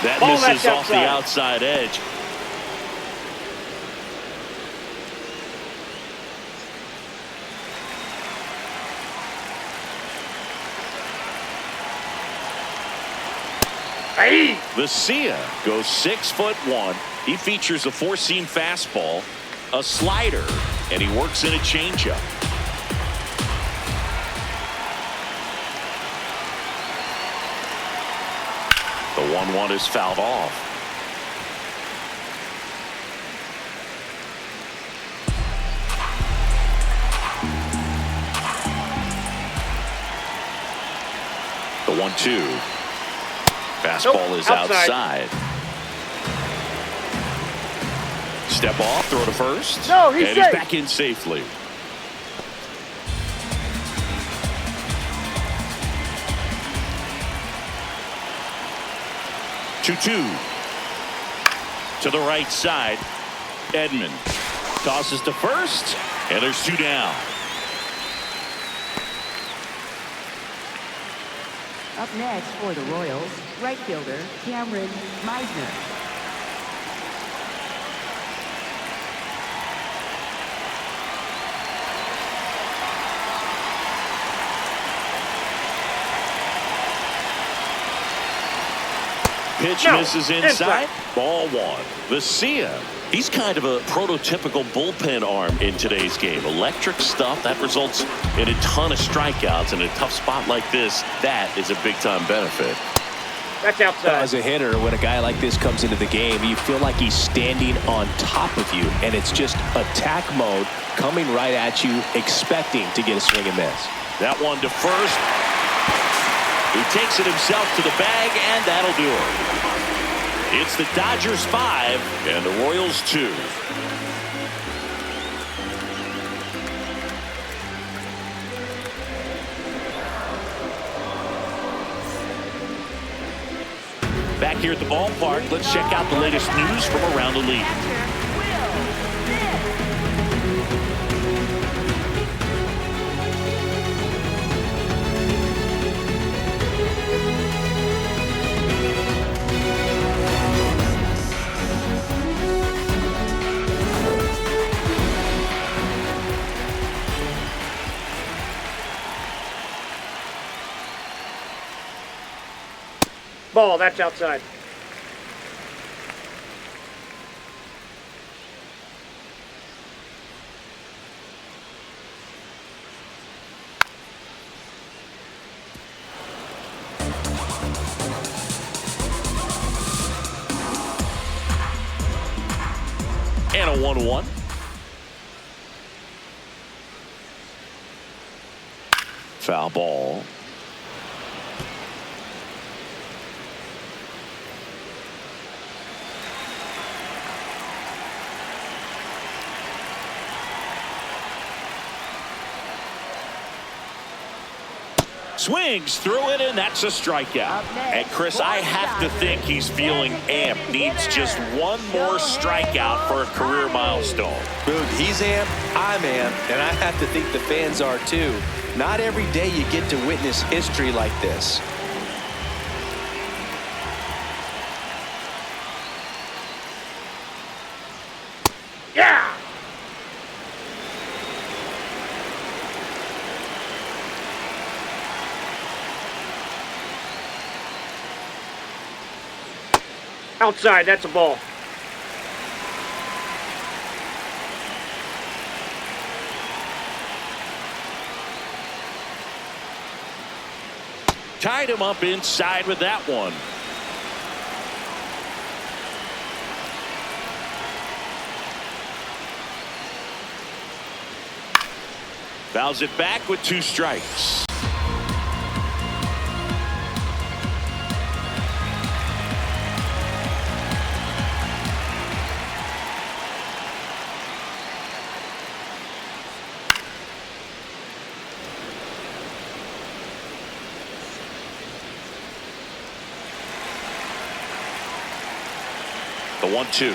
That Ball misses that's off the outside. outside edge. Hey. Vesia goes 6'1". He features a 4-seam fastball, a slider, and he works in a changeup. The 1-1 is fouled off. The 1-2. Fastball Nope, is outside. Step off, throw to first. No, he's and safe. he's back in safely. 2-2. To the right side. Edman tosses to first, and there's 2 down. Up next for the Royals, right fielder Cameron Meisner. Pitch misses inside. Ball 1. Vesia. He's kind of a prototypical bullpen arm in today's game. Electric stuff that results in a ton of strikeouts. In a tough spot like this, that is a big-time benefit. That's outside. As a hitter, when a guy like this comes into the game, you feel like he's standing on top of you, and it's just attack mode coming right at you, expecting to get a swing and miss. That one to first. He takes it himself to the bag, and that'll do it. It's the Dodgers 5 and the Royals 2. Back here at the ballpark, let's check out the latest news from around the league. Ball, that's outside. And a 1-1. Foul ball. Swings through it, and that's a strikeout. And Chris, I have to think he's feeling amped. Needs just one more strikeout for a career milestone. Boog, he's amped, I'm amped, and I have to think the fans are too. Not every day you get to witness history like this. Yeah! Outside, that's a ball. Tied him up inside with that one. Fouls it back with 2 strikes. The 1-2.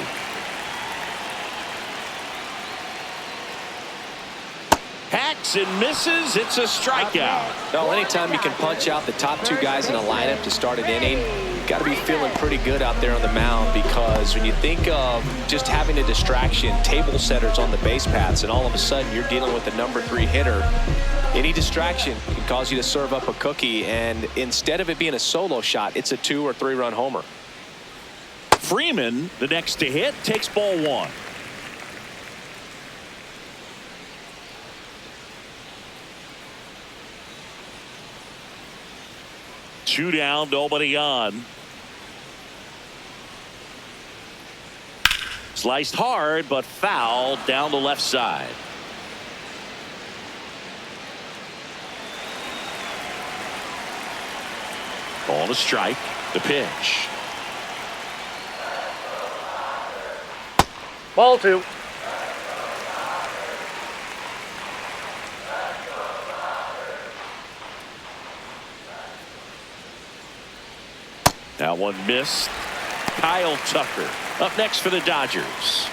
Hacks and misses. It's a strikeout. No, anytime you can punch out the top 2 guys in a lineup to start an inning, you got to be feeling pretty good out there on the mound, because when you think of just having a distraction, table setters on the base paths, and all of a sudden you're dealing with the number 3 hitter, any distraction can cause you to serve up a cookie, and instead of it being a solo shot, it's a 2 or 3 run homer. Freeman, the next to hit, takes ball 1. Two down, nobody on. Sliced hard, but foul down the left side. Ball to strike. The pitch. Ball 2. That one missed. Kyle Tucker up next for the Dodgers.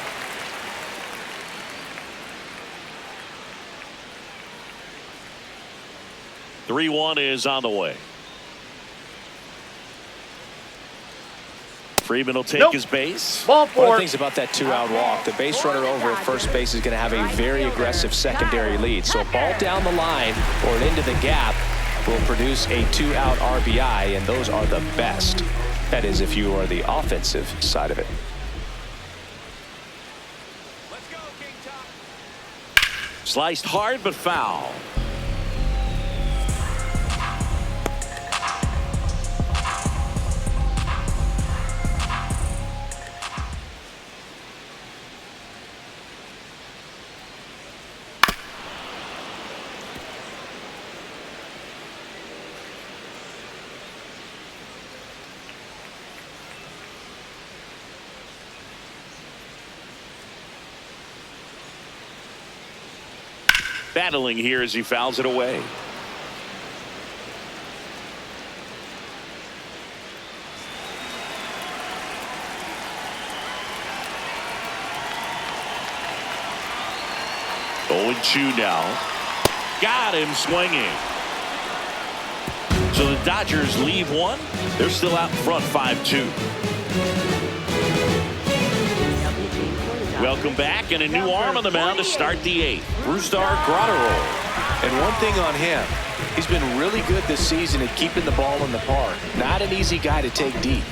Three-1 is on the way. Freeman will take his base. Ball One of four. the things about that two-out walk, the base runner over at first base is going to have a very aggressive secondary lead. So a ball down the line or into the gap will produce a two-out RBI, and those are the best. That is, if you are the offensive side of it. Sliced hard but foul. Battling here as he fouls it away. Oh, and 2 now. Got him swinging. So the Dodgers leave one. They're still out in front 5-2. Welcome back, and a new arm on the mound to start the 8th. Brusdar Graterol. And one thing on him, he's been really good this season at keeping the ball in the park. Not an easy guy to take deep.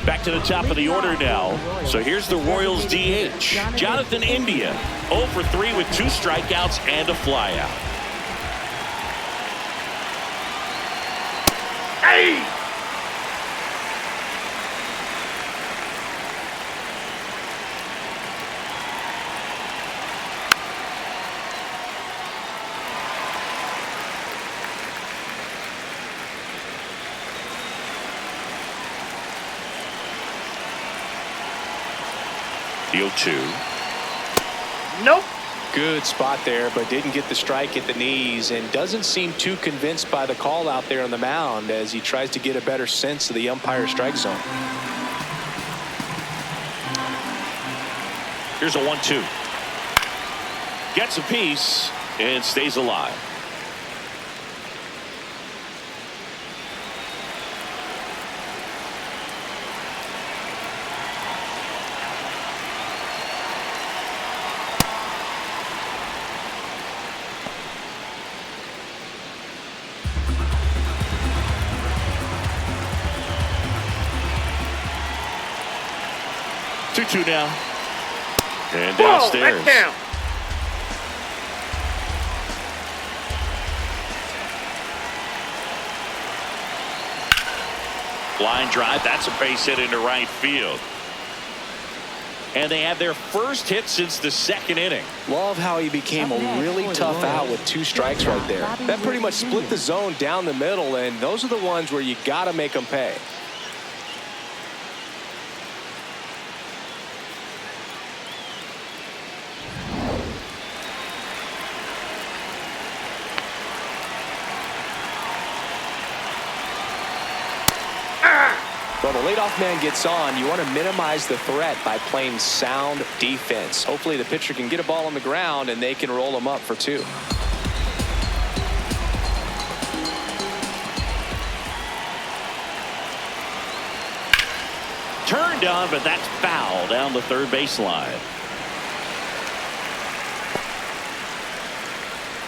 Back to the top of the order now. So here's the Royals DH, Jonathan India, 0 for 3 with 2 strikeouts and a flyout. Hey! The 0-2. Nope. Good spot there, but didn't get the strike at the knees, and doesn't seem too convinced by the call out there on the mound as he tries to get a better sense of the umpire strike zone. Here's a 1-2. Gets a piece and stays alive. Two now. And downstairs. Whoa, that's down. Line drive. That's a base hit into right field. And they have their first hit since the 2nd inning. Love how he became a really tough out with 2 strikes right there. That pretty much split the zone down the middle, and those are the ones where you got to make them pay. Well, the leadoff man gets on. You want to minimize the threat by playing sound defense. Hopefully the pitcher can get a ball on the ground and they can roll him up for 2. Turned on, but that's foul down the third baseline.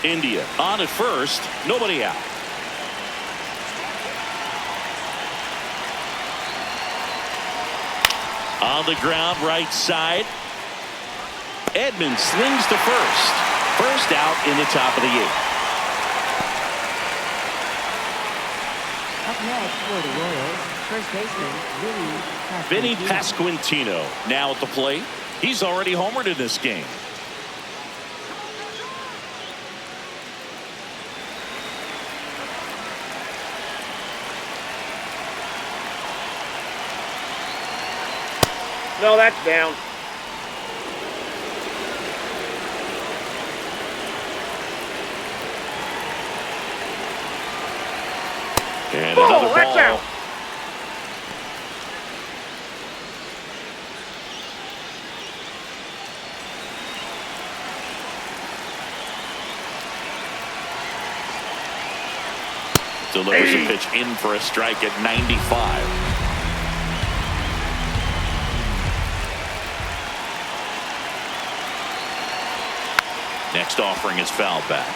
India on at first. Nobody out. On the ground, right side. Edmonds slings to first. First out in the top of the 8th. Up next for the Royals, first baseman Vinny Pasquantino now at the plate. He's already homered in this game. No, that's down. And Ball, another that's ball. out. Delivers a pitch in for a strike at 95. Next offering is fouled back.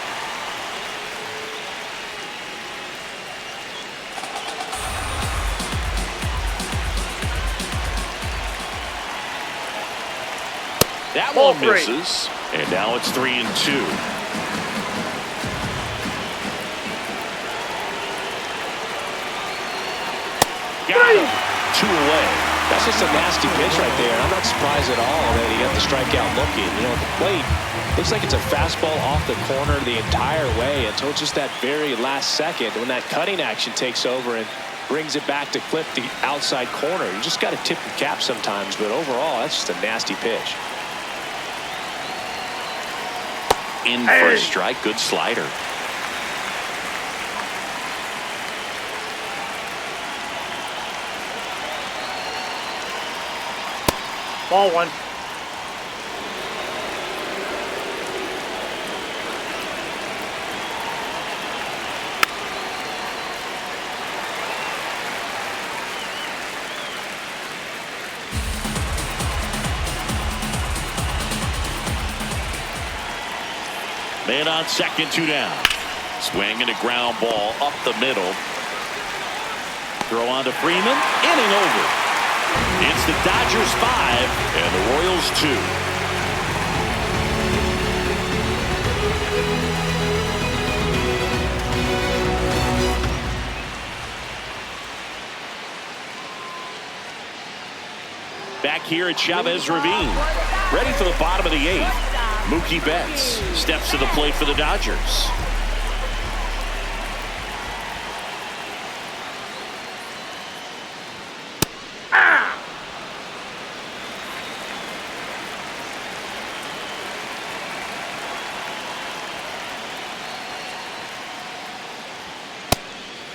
That Ball one misses. And now it's 3-2. Got him. 2 away. That's just a nasty pitch right there. And I'm not surprised at all that he got the strikeout looking. You know, the plate looks like it's a fastball off the corner the entire way until just that very last second when that cutting action takes over and brings it back to clip the outside corner. You just got to tip your cap sometimes, but overall, that's just a nasty pitch. In for a strike. Good slider. Ball 1. Man on second, 2 down. Swing and a ground ball up the middle. Throw on to Freeman. Inning over. It's the Dodgers 5 and the Royals 2. Back here at Chavez Ravine. Ready for the bottom of the 8th. Mookie Betts steps to the plate for the Dodgers.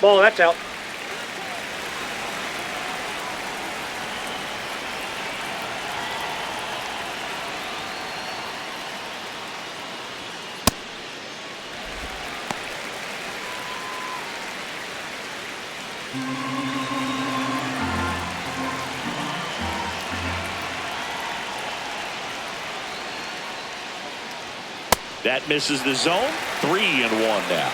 Ball, that's out. That misses the zone. 3-1 now.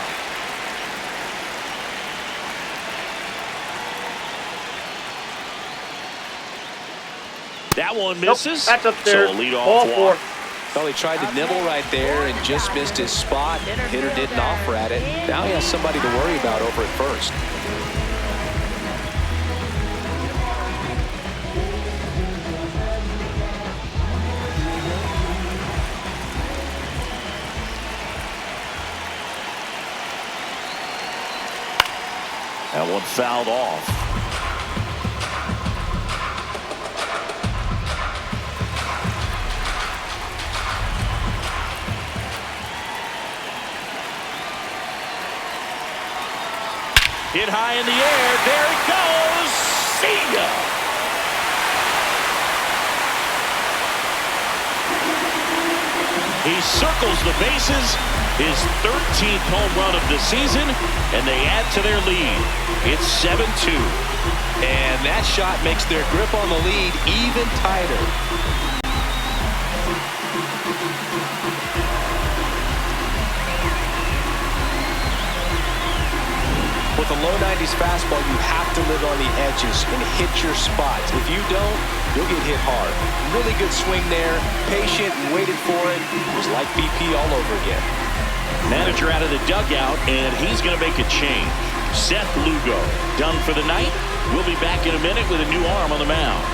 That one misses. Nope, that's up there. So a leadoff Ball walk. 4. Well, he tried to nibble right there and just missed his spot. Hitter didn't offer at it. Now he has somebody to worry about over at first. That one fouled off. Hit high in the air. There it goes. See ya. He circles the bases. His 13th home run of the season, and they add to their lead. It's 7-2. And that shot makes their grip on the lead even tighter. With a low 90s fastball, you have to live on the edges and hit your spots. If you don't, you'll get hit hard. Really good swing there, patient and waited for it. It was like BP all over again. Manager out of the dugout, and he's going to make a change. Seth Lugo done for the night. We'll be back in a minute with a new arm on the mound.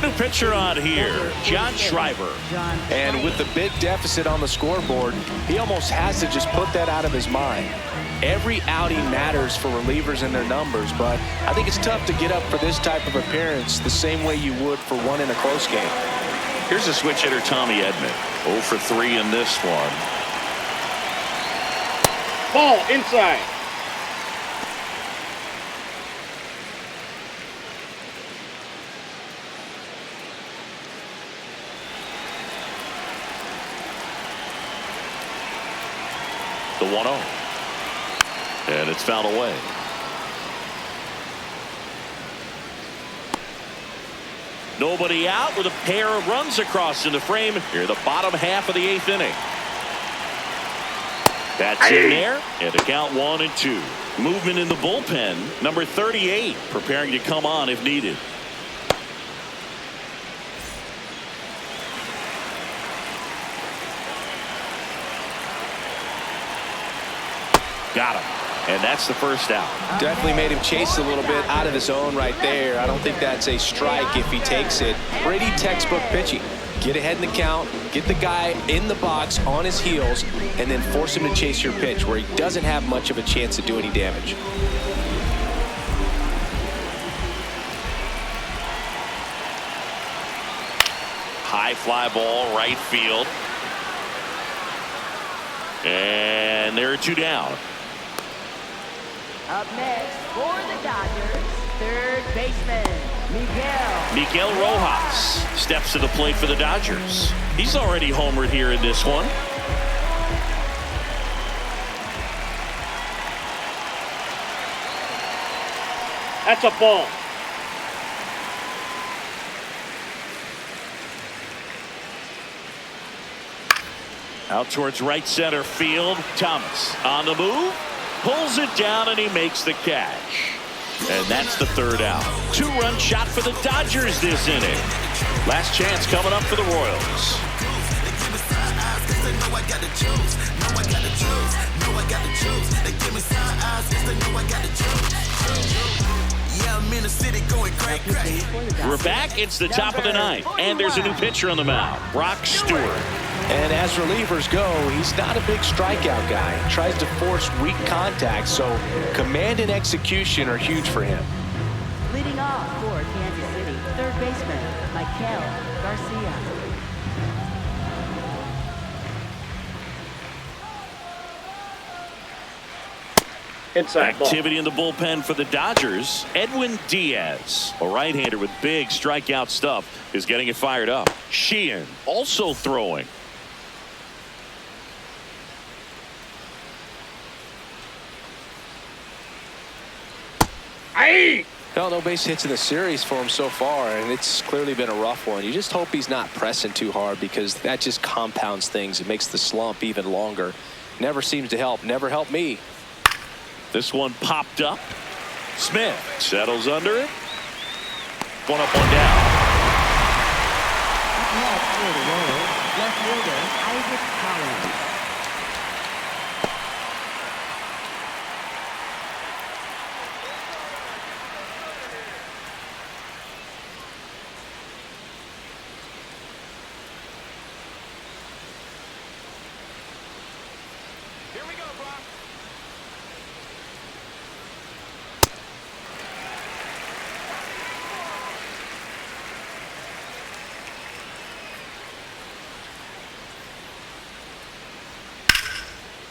New pitcher on here, John Schreiber. And with the big deficit on the scoreboard, he almost has to just put that out of his mind. Every outing matters for relievers and their numbers, but I think it's tough to get up for this type of appearance the same way you would for one in a close game. Here's a switch hitter, Tommy Edman. 0 for 3 in this one. Ball inside. The 1-0. And it's fouled away. Nobody out with a pair of runs across in the frame here, the bottom half of the 8th inning. That's in there, and the count 1-2. Movement in the bullpen. Number 38 preparing to come on if needed. Got him. And that's the first out. Definitely made him chase a little bit out of his own right there. I don't think that's a strike if he takes it. Pretty textbook pitching. Get ahead in the count, get the guy in the box on his heels, and then force him to chase your pitch where he doesn't have much of a chance to do any damage. High fly ball, right field. And there are 2 down. Up next for the Dodgers, third baseman, Miguel Rojas steps to the plate for the Dodgers. He's already homered here in this one. That's a ball. Out towards right center field. Thomas on the move. Pulls it down and he makes the catch. And that's the 3rd out. 2-run shot for the Dodgers this inning. Last chance coming up for the Royals. We're back. It's the top of the 9th. And there's a new pitcher on the mound. Brock Stewart. And as relievers go, he's not a big strikeout guy. He tries to force weak contact, so command and execution are huge for him. leading off for Kansas City, third baseman, Miguel Garcia. Inside ball. Activity in the bullpen for the Dodgers. Edwin Diaz, a right-hander with big strikeout stuff, is getting it fired up. Sheehan also throwing. Aye! Well, no base hits in the series for him so far, and it's clearly been a rough one. You just hope he's not pressing too hard, because that just compounds things. It makes the slump even longer. Never seems to help. Never helped me. This one popped up. Smith settles under it. One up, one down. Up next for the Royals, left fielder Isaac Collins. Here we go, Brock.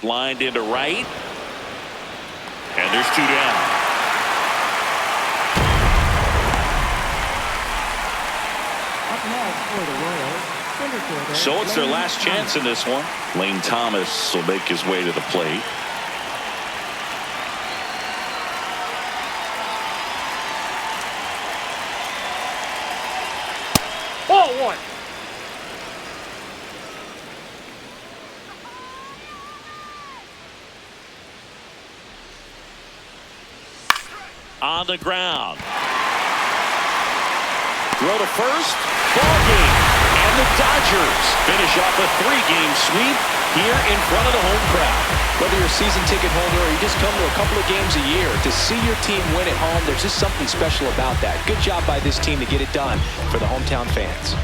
Lined into right. And there's two down. Up next for the Royals, center fielder. So it's their Lane last chance in this one. Lane Thomas will make his way to the plate. Ball one. On the ground. Throw to first. Ball game. And the Dodgers finish off a 3-game sweep here in front of the home crowd. Whether you're a season ticket holder or you just come to a couple of games a year, to see your team win at home, there's just something special about that. Good job by this team to get it done for the hometown fans.